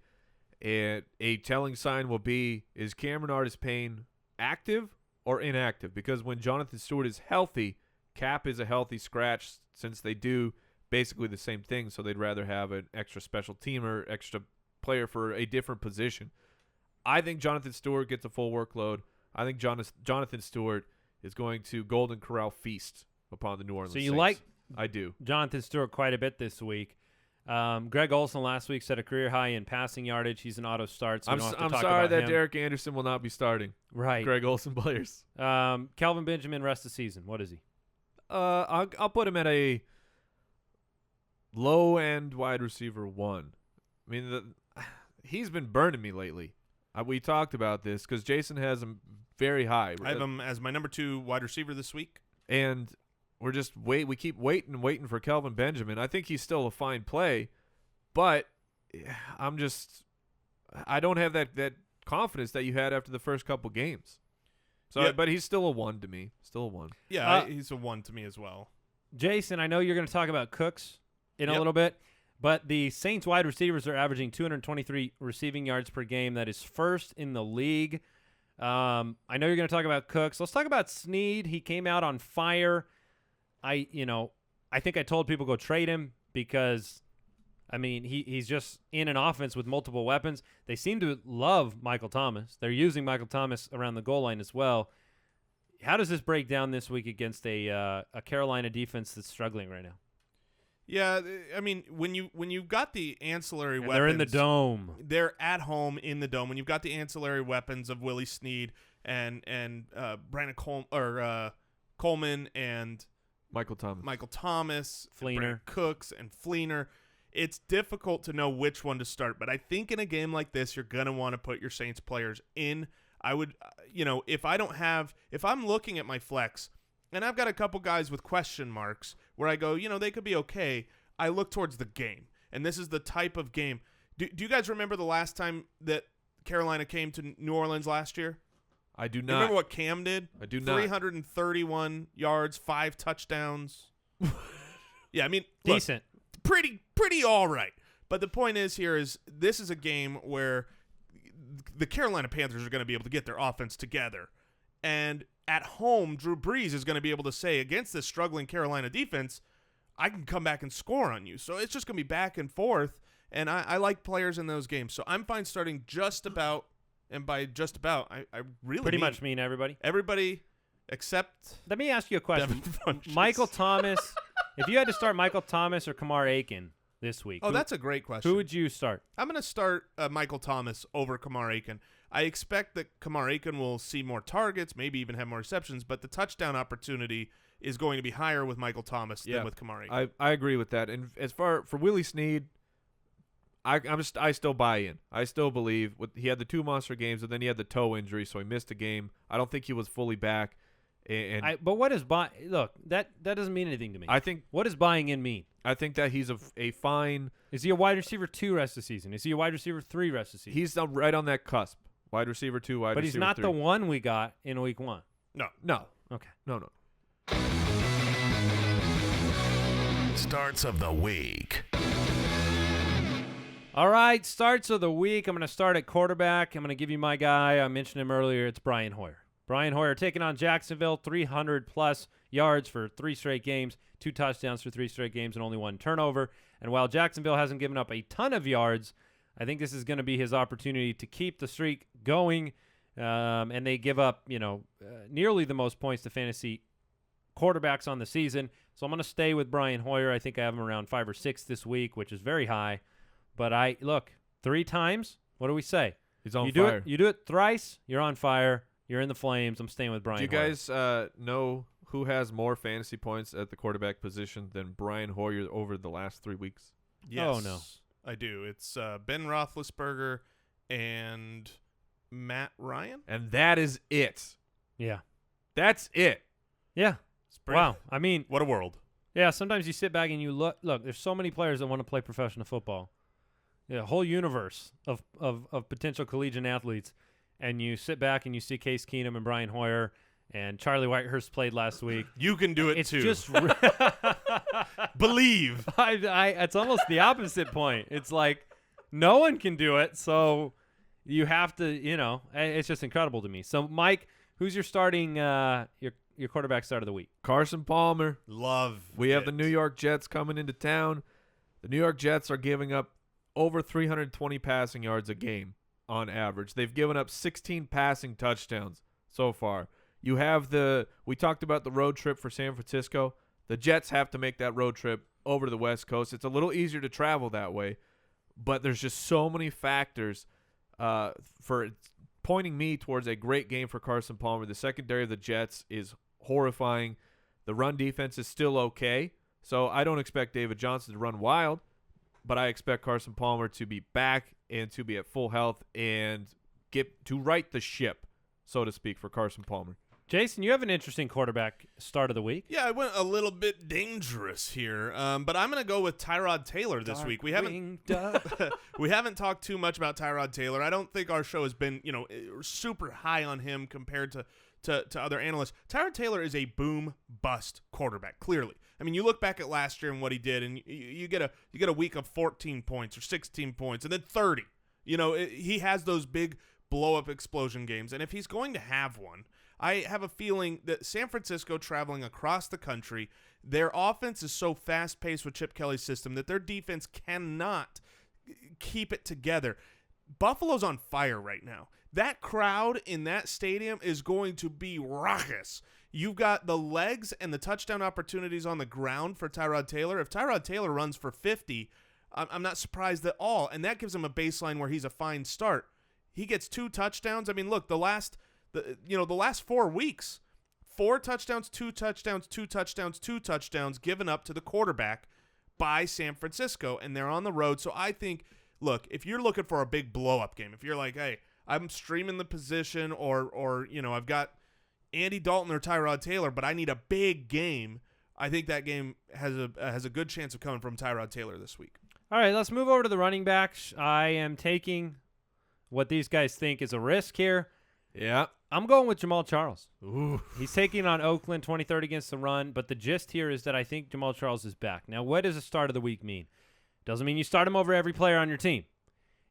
And a telling sign will be, is Cameron Artis-Payne active or inactive? Because when Jonathan Stewart is healthy, Cap is a healthy scratch since they do basically the same thing, so they'd rather have an extra special teamer, extra player for a different position. I think Jonathan Stewart gets a full workload. I think Jonathan Stewart is going to Golden Corral feast upon the New Orleans Saints. like I do. Jonathan Stewart quite a bit this week. Greg Olsen last week set a career high in passing yardage. He's an auto start. So I'm sorry that Derek Anderson will not be starting. Right. Greg Olsen players. Kelvin Benjamin rest of the season. What is he? I'll put him at a low end wide receiver 1. I mean, he's been burning me lately. We talked about this because Jason has him very high. I have him as my number 2 wide receiver this week. And we keep waiting for Kelvin Benjamin. I think he's still a fine play, but I don't have that confidence that you had after the first couple games. So, yeah. But he's still a 1 to me. Still a 1. Yeah, he's a 1 to me as well. Jason, I know you're going to talk about Cooks in a little bit, but the Saints wide receivers are averaging 223 receiving yards per game. That is first in the league. I know you're going to talk about Cooks. Let's talk about Snead. He came out on fire. I think I told people go trade him because, he's just in an offense with multiple weapons. They seem to love Michael Thomas. They're using Michael Thomas around the goal line as well. How does this break down this week against a Carolina defense that's struggling right now? Yeah, when you've got the ancillary weapons, they're in the Dome. They're at home in the Dome. When you've got the ancillary weapons of Willie Snead and Brandon Coleman and Michael Thomas, Fleener, Cooks, and Fleener, it's difficult to know which one to start. But I think in a game like this, you're gonna want to put your Saints players in. I would, if I'm looking at my flex and I've got a couple guys with question marks where I go, they could be okay, I look towards the game. And this is the type of game. Do you guys remember the last time that Carolina came to New Orleans last year? I do not. You remember what Cam did? I do not. 331 yards, 5 touchdowns. Yeah, decent. Look, pretty all right. But the point is this is a game where the Carolina Panthers are going to be able to get their offense together. And at home, Drew Brees is going to be able to say, against this struggling Carolina defense, I can come back and score on you. So it's just going to be back and forth. And I like players in those games. So I'm fine starting just about, and by just about, I really pretty much mean everybody. Everybody except. Let me ask you a question. Michael Thomas, if you had to start Michael Thomas or Kamar Aiken this week. That's a great question. Who would you start? I'm going to start Michael Thomas over Kamar Aiken. I expect that Kamar Aiken will see more targets, maybe even have more receptions, but the touchdown opportunity is going to be higher with Michael Thomas than with Kamar Aiken. I agree with that. And as far for Willie Snead, I still buy in. I still believe he had the 2 monster games, and then he had the toe injury, so he missed a game. I don't think he was fully back. But what is look, that doesn't mean anything to me. I think what does buying in mean? I think that he's a fine. Is he a wide receiver 2 rest of the season? Is he a wide receiver 3 rest of the season? He's right on that cusp. Wide receiver 2, wide receiver 3. But he's not the one we got in week 1. No. Okay. No. Starts of the week. All right, starts of the week. I'm going to start at quarterback. I'm going to give you my guy. I mentioned him earlier. It's Brian Hoyer. Brian Hoyer taking on Jacksonville, 300-plus yards for 3 straight games, 2 touchdowns for 3 straight games, and only 1 turnover. And while Jacksonville hasn't given up a ton of yards, I think this is going to be his opportunity to keep the streak going. And they give up, nearly the most points to fantasy quarterbacks on the season. So I'm going to stay with Brian Hoyer. I think I have him around 5 or 6 this week, which is very high. But look, 3 times, what do we say? He's on fire. You do it thrice, you're on fire. You're in the flames. I'm staying with Brian Hoyer. Do you guys know who has more fantasy points at the quarterback position than Brian Hoyer over the last 3 weeks? Yes, Oh, no. I do. It's Ben Roethlisberger and Matt Ryan. And that is it. Yeah. That's it. Yeah. Wow. I mean, what a world. Yeah, sometimes you sit back and you look, there's so many players that want to play professional football. A whole universe of potential collegiate athletes. And you sit back and you see Case Keenum and Brian Hoyer and Charlie Whitehurst played last week. You can do it it's too. Just believe. It's almost the opposite point. It's like no one can do it, so you have to. It's just incredible to me. So, Mike, who's your starting your quarterback start of the week? Carson Palmer. We have the New York Jets coming into town. The New York Jets are giving up over 320 passing yards a game. On average, they've given up 16 passing touchdowns so far. We talked about the road trip for San Francisco. The Jets have to make that road trip over to the West Coast. It's a little easier to travel that way, but there's just so many factors for pointing me towards a great game for Carson Palmer. The secondary of the Jets is horrifying. The run defense is still okay, so I don't expect David Johnson to run wild, but I expect Carson Palmer to be back and to be at full health and get to right the ship, so to speak, for Carson Palmer. Jason, you have an interesting quarterback start of the week. Yeah, I went a little bit dangerous here, but I'm going to go with Tyrod Taylor this week. We haven't talked too much about Tyrod Taylor. I don't think our show has been super high on him compared to other analysts. Tyrod Taylor is a boom-bust quarterback, clearly. I mean, you look back at last year and what he did, and you get a week of 14 points or 16 points, and then 30. He has those big blow-up explosion games, and if he's going to have one, I have a feeling that San Francisco traveling across the country, their offense is so fast-paced with Chip Kelly's system that their defense cannot keep it together. Buffalo's on fire right now. That crowd in that stadium is going to be raucous. You've got the legs and the touchdown opportunities on the ground for Tyrod Taylor. If Tyrod Taylor runs for 50, I'm not surprised at all, and that gives him a baseline where he's a fine start. He gets 2 touchdowns. I mean, look, the last 4 weeks, 4 touchdowns, 2 touchdowns, 2 touchdowns, 2 touchdowns given up to the quarterback by San Francisco, and they're on the road. So I think, look, if you're looking for a big blow-up game, if you're like, hey, I'm streaming the position or I've got Andy Dalton or Tyrod Taylor, but I need a big game, I think that game has a good chance of coming from Tyrod Taylor this week. All right, let's move over to the running backs. I am taking what these guys think is a risk here. Yeah. I'm going with Jamaal Charles. Ooh. He's taking on Oakland 23rd against the run, but the gist here is that I think Jamaal Charles is back. Now, what does the start of the week mean? Doesn't mean you start him over every player on your team.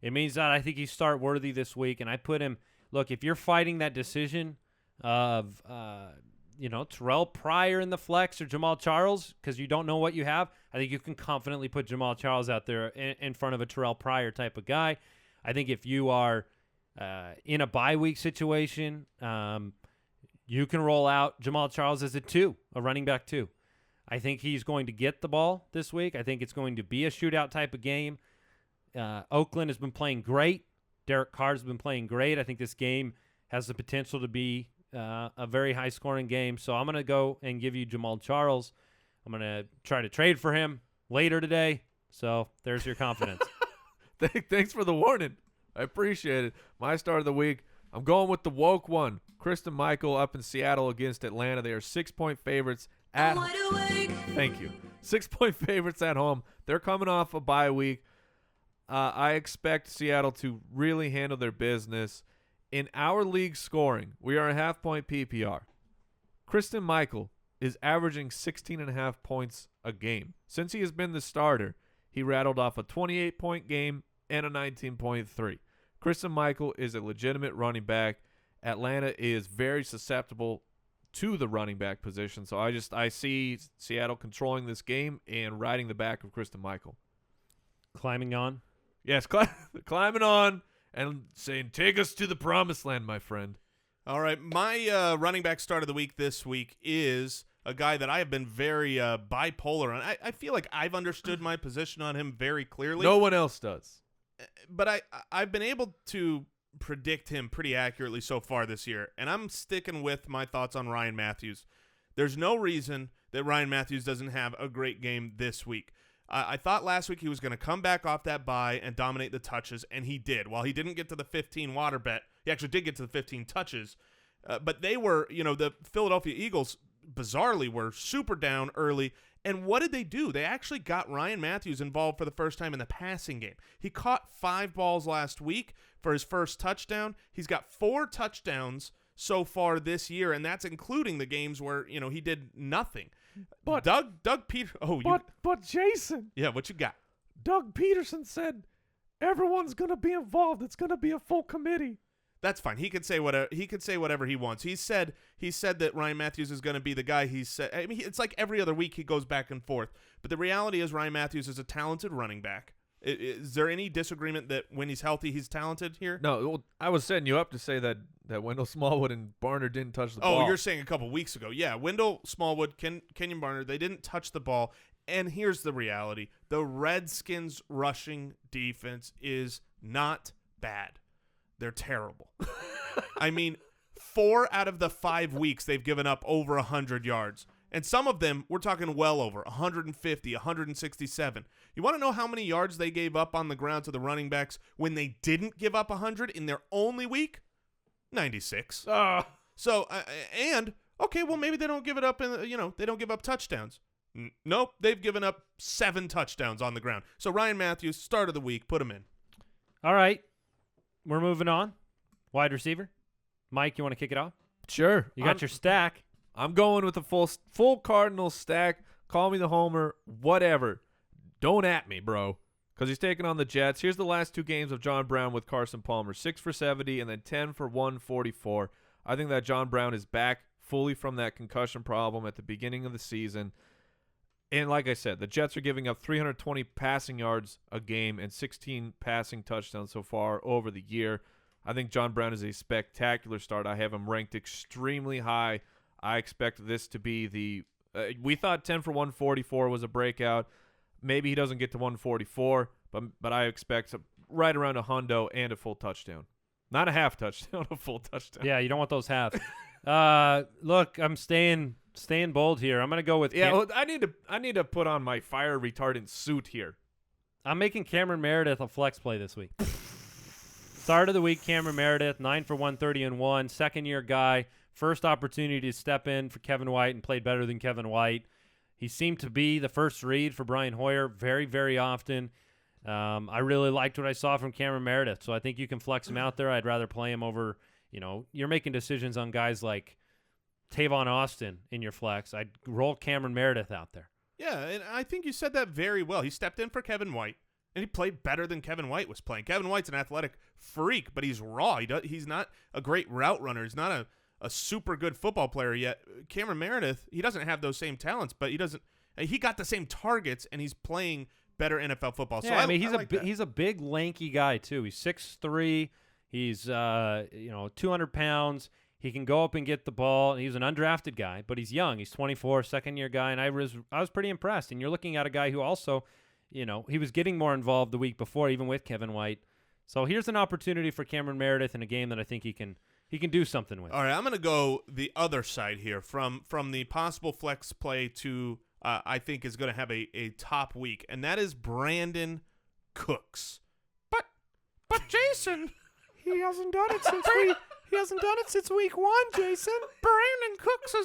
It means that I think you start Worthy this week, and I put him – look, if you're fighting that decision of Terrell Pryor in the flex or Jamaal Charles because you don't know what you have, I think you can confidently put Jamaal Charles out there in front of a Terrell Pryor type of guy. I think if you are in a bye week situation, you can roll out Jamaal Charles as a running back 2. I think he's going to get the ball this week. I think it's going to be a shootout type of game. Oakland has been playing great. Derek Carr's been playing great. I think this game has the potential to be a very high-scoring game. So I'm going to go and give you Jamaal Charles. I'm going to try to trade for him later today. So there's your confidence. Thanks for the warning. I appreciate it. My start of the week, I'm going with the woke one. Christine Michael up in Seattle against Atlanta. They are 6-point favorites at Thank you. 6-point favorites at home. They're coming off a bye week. I expect Seattle to really handle their business. In our league scoring, we are a half-point PPR. Christine Michael is averaging 16.5 points a game. Since he has been the starter, he rattled off a 28-point game and a 19.3. Christine Michael is a legitimate running back. Atlanta is very susceptible to the running back position, so I see Seattle controlling this game and riding the back of Christine Michael. Climbing on? Yes, climbing on and saying, take us to the promised land, my friend. All right, my running back start of the week this week is a guy that I have been very bipolar on. I feel like I've understood my position on him very clearly. No one else does. But I've been able to predict him pretty accurately so far this year, and I'm sticking with my thoughts on Ryan Matthews. There's no reason that Ryan Matthews doesn't have a great game this week. I thought last week he was going to come back off that bye and dominate the touches, and he did. While he didn't get to the 15 water bet, he actually did get to the 15 touches. But they were, the Philadelphia Eagles, bizarrely, were super down early. And what did they do? They actually got Ryan Matthews involved for the first time in the passing game. He caught 5 balls last week for his first touchdown. He's got 4 touchdowns so far this year, and that's including the games where, he did nothing. But Doug Peter. But Jason. Yeah, what you got? Doug Peterson said everyone's going to be involved. It's going to be a full committee. That's fine. He could say whatever he wants. He said that Ryan Matthews is going to be the guy. It's like every other week he goes back and forth. But the reality is Ryan Matthews is a talented running back. Is there any disagreement that when he's healthy he's talented here? No, well, I was setting you up to say that Wendell Smallwood and Barner didn't touch the ball. Oh, you're saying a couple weeks ago. Yeah, Wendell Smallwood, Kenyon Barner, they didn't touch the ball. And here's the reality. The Redskins' rushing defense is not bad. They're terrible. 4 out of the 5 weeks they've given up over 100 yards. And some of them, we're talking well over, 150, 167. You want to know how many yards they gave up on the ground to the running backs when they didn't give up 100 in their only week? 96. So, maybe they don't give it up they don't give up touchdowns. Nope, they've given up 7 touchdowns on the ground. So Ryan Matthews, start of the week, put him in. All right. We're moving on. Wide receiver. Mike, you want to kick it off? Sure. You got your stack. I'm going with a full Cardinals stack. Call me the homer, whatever. Don't at me, bro, because he's taking on the Jets. Here's the last 2 games of John Brown with Carson Palmer, 6 for 70 and then 10 for 144. I think that John Brown is back fully from that concussion problem at the beginning of the season. And like I said, the Jets are giving up 320 passing yards a game and 16 passing touchdowns so far over the year. I think John Brown is a spectacular start. I have him ranked extremely high. I expect this to be we thought 10 for 144 was a breakout. Maybe he doesn't get to 144, but I expect right around a hundo and a full touchdown. Not a half touchdown, a full touchdown. Yeah, you don't want those halves. Look, I'm staying bold here. I'm gonna go with I need to put on my fire retardant suit here. I'm making Cameron Meredith a flex play this week. Start of the week, Cameron Meredith, 9 for 130 and 1, second-year guy, first opportunity to step in for Kevin White and played better than Kevin White. He seemed to be the first read for Brian Hoyer very, very often. I really liked what I saw from Cameron Meredith, so I think you can flex him out there. I'd rather play him over, you're making decisions on guys like Tavon Austin in your flex. I'd roll Cameron Meredith out there. Yeah, and I think you said that very well. He stepped in for Kevin White, and he played better than Kevin White was playing. Kevin White's an athletic freak, but he's raw. He's not a great route runner. He's not a super good football player yet. Cameron Meredith, he doesn't have those same talents, but he got the same targets, and he's playing better NFL football. Yeah, so he's a big, lanky guy, too. He's 6'3". He's 200 pounds. He can go up and get the ball. He's an undrafted guy, but he's young. He's 24, second-year guy, and I was pretty impressed. And you're looking at a guy who also, he was getting more involved the week before, even with Kevin White. So here's an opportunity for Cameron Meredith in a game that I think he can do something with. All right, I'm going to go the other side here from the possible flex play to I think is going to have a top week, and that is Brandin Cooks. But Jason, he hasn't done it He hasn't done it since week 1, Jason. Brandin Cooks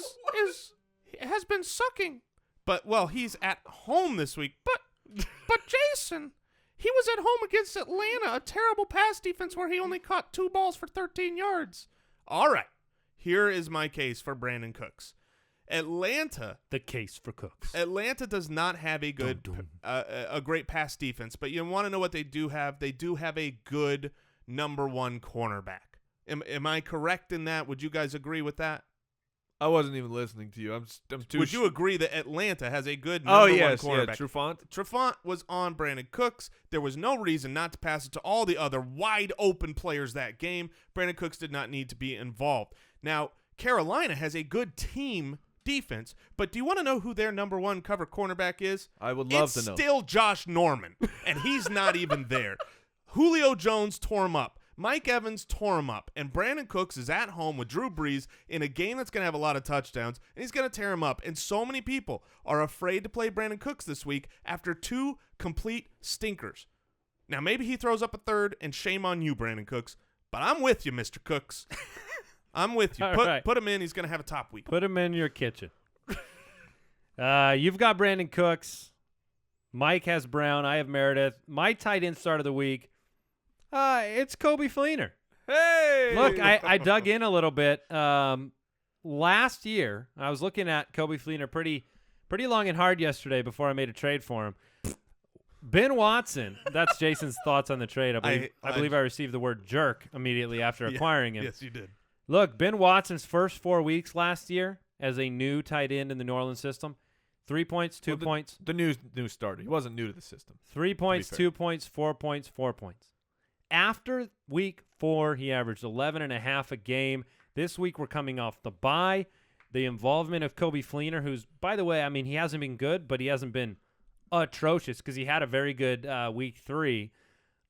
has been sucking. But, well, he's at home this week. But Jason, he was at home against Atlanta, a terrible pass defense where he only caught 2 balls for 13 yards. All right, here is my case for Brandin Cooks. The case for Cooks. Atlanta does not have a good, a great pass defense, but you want to know what they do have? They do have a good number 1 cornerback. Am I correct in that? Would you guys agree with that? I wasn't even listening to you. I'm too. Would you agree that Atlanta has a good number 1 cornerback? Trufant was on Brandin Cooks. There was no reason not to pass it to all the other wide open players that game. Brandin Cooks did not need to be involved. Now, Carolina has a good team defense, but do you want to know who their number 1 cover cornerback is? I would love to know. It's still Josh Norman, and he's not even there. Julio Jones tore him up. Mike Evans tore him up, and Brandin Cooks is at home with Drew Brees in a game that's going to have a lot of touchdowns, and he's going to tear him up. And so many people are afraid to play Brandin Cooks this week after 2 complete stinkers. Now, maybe he throws up a third, and shame on you, Brandin Cooks, but I'm with you, Mr. Cooks. I'm with you. Put him in. He's going to have a top week. Put him in your kitchen. You've got Brandin Cooks. Mike has Brown. I have Meredith. My tight end start of the week. It's Coby Fleener. Hey! Look, I dug in a little bit. Last year, I was looking at Coby Fleener pretty long and hard yesterday before I made a trade for him. Ben Watson, that's Jason's thoughts on the trade. I believe I received the word jerk immediately after acquiring him. Yes, you did. Look, Ben Watson's first 4 weeks last year as a new tight end in the New Orleans system, 3 points, 2 points. The new starter. He wasn't new to the system. 3 points, 2 points, 4 points, 4 points. After week 4, he averaged 11.5 a game. This week, we're coming off the bye. The involvement of Coby Fleener, who's, by the way, I mean, he hasn't been good, but he hasn't been atrocious because he had a very good week 3.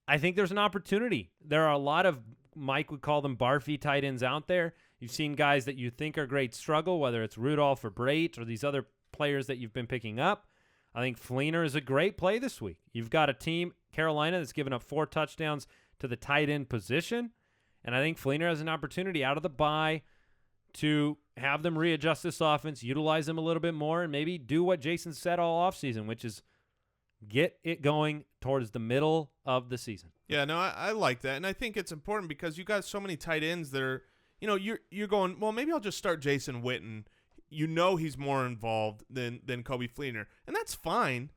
I think there's an opportunity. There are a lot of, Mike would call them barfy tight ends out there. You've seen guys that you think are great struggle, whether it's Rudolph or Brait or these other players that you've been picking up. I think Fleener is a great play this week. You've got a team, Carolina, that's given up 4 touchdowns to the tight end position, and I think Fleener has an opportunity out of the bye to have them readjust this offense, utilize them a little bit more, and maybe do what Jason said all offseason, which is get it going towards the middle of the season. Yeah, no, I like that, and I think it's important because you got so many tight ends that are, you're going, well, maybe I'll just start Jason Witten. You know he's more involved than Coby Fleener, and that's fine.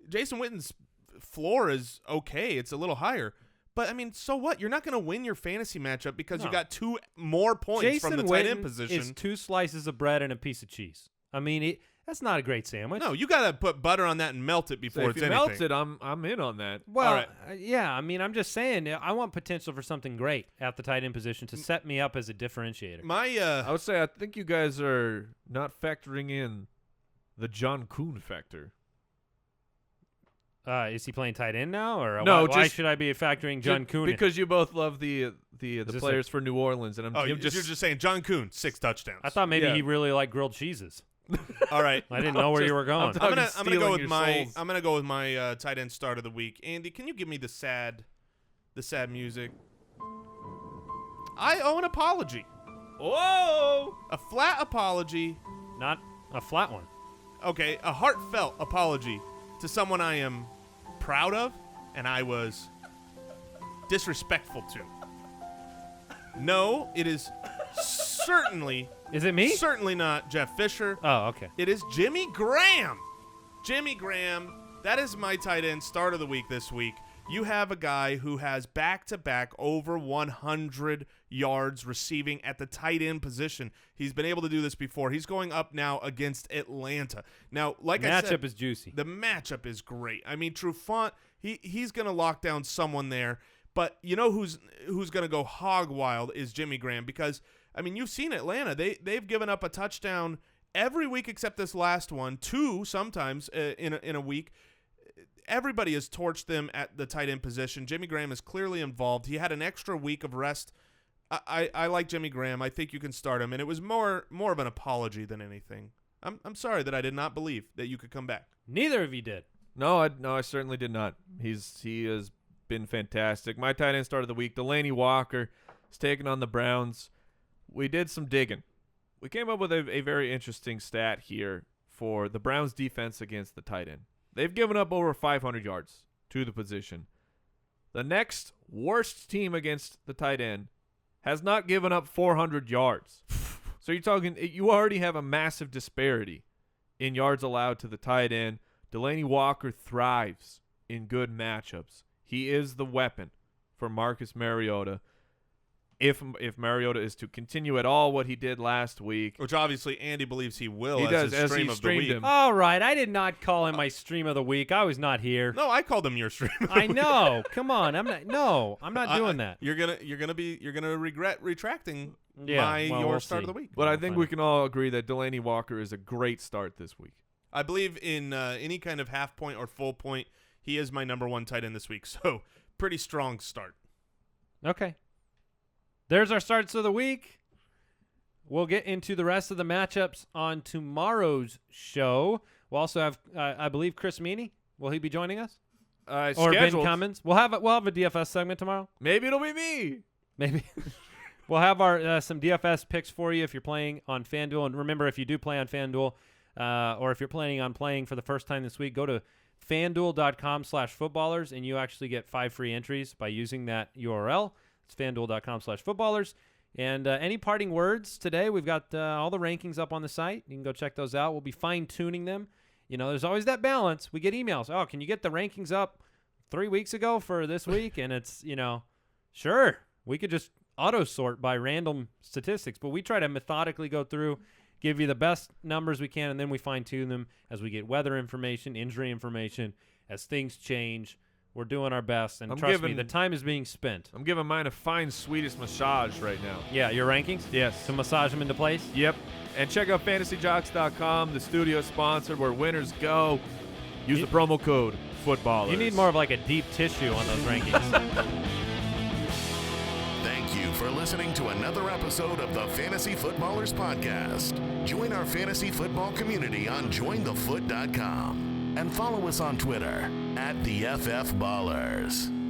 Jason Witten's floor is okay. It's a little higher. But, I mean, so what? You're not going to win your fantasy matchup because you got 2 more points from the tight end position. Jason Witten is 2 slices of bread and a piece of cheese. I mean, that's not a great sandwich. No, you got to put butter on that and melt it before it's anything. If you melt it, I'm in on that. Well, all right. Yeah, I mean, I'm just saying, I want potential for something great at the tight end position to set me up as a differentiator. I would say I think you guys are not factoring in the John Kuhn factor. Is he playing tight end now, or no? Why should I be factoring John Kuhn? Because you both love the players for New Orleans, and you're just saying John Kuhn 6 touchdowns. I thought maybe he really liked grilled cheeses. All right, I didn't know where you were going. I'm gonna go with my tight end start of the week. Andy, can you give me the sad music? I owe an apology. Whoa! A flat apology. Not a flat one. Okay, a heartfelt apology to someone I am proud of and I was disrespectful to. No, it is certainly... Is it me? Certainly not Jeff Fisher. Oh, okay. It is Jimmy Graham. Jimmy Graham, that is my tight end start of the week this week. You have a guy who has back-to-back over 100 yards receiving at the tight end position. He's been able to do this before. He's going up now against Atlanta. Now, like I said, matchup is juicy. The matchup is great. I mean, Trufant, he's going to lock down someone there. But you know who's going to go hog wild is Jimmy Graham because, I mean, you've seen Atlanta. They've given up a touchdown every week except this last one, 2 sometimes in a week. Everybody has torched them at the tight end position. Jimmy Graham is clearly involved. He had an extra week of rest. I like Jimmy Graham. I think you can start him, and it was more of an apology than anything. I'm sorry that I did not believe that you could come back. Neither of you did. No, I certainly did not. He has been fantastic. My tight end start of the week, Delanie Walker, is taking on the Browns. we did some digging. We came up with a very interesting stat here for the Browns defense against the tight end. They've given up over 500 yards to the position. The next worst team against the tight end has not given up 400 yards. So you're talking, you already have a massive disparity in yards allowed to the tight end. Delanie Walker thrives in good matchups. He is the weapon for Marcus Mariota. If Mariota is to continue at all what he did last week. Which obviously Andy believes he will He as does, his as stream he of the streamed week. him. All right, I did not call him my stream of the week. I was not here. No, I called him your stream of the I week. know. Come on. I'm not doing that. You're gonna regret retracting Yeah, your we'll start see. of the week. But I We'll think find we out. can all agree that Delanie Walker is a great start this week. I believe in any kind of half point or full point, he is my number one tight end this week. So pretty strong start. Okay. There's our starts of the week. We'll get into the rest of the matchups on tomorrow's show. We'll also have, I believe, Chris Meany. Will he be joining us? Or Scheduled. Ben Cummins? We'll have a DFS segment tomorrow. Maybe it'll be me. Maybe. We'll have our some DFS picks for you if you're playing on FanDuel. And remember, if you do play on FanDuel, or if you're planning on playing for the first time this week, go to FanDuel.com/footballers, and you actually get 5 free entries by using that URL. It's FanDuel.com/footballers. And any parting words today? We've got all the rankings up on the site. You can go check those out. We'll be fine-tuning them. You know, there's always that balance. We get emails. Oh, can you get the rankings up 3 weeks ago for this week? And it's, sure. We could just auto-sort by random statistics. But we try to methodically go through, give you the best numbers we can, and then we fine-tune them as we get weather information, injury information, as things change. We're doing our best, and trust me, the time is being spent. I'm giving mine a fine Swedish massage right now. Yeah, your rankings? Yes. To massage them into place? Yep. And check out fantasyjocks.com, the studio sponsor where winners go. Use the promo code footballers. You need more of like a deep tissue on those rankings. Thank you for listening to another episode of the Fantasy Footballers Podcast. Join our fantasy football community on jointhefoot.com and follow us on Twitter @TheFFBallers.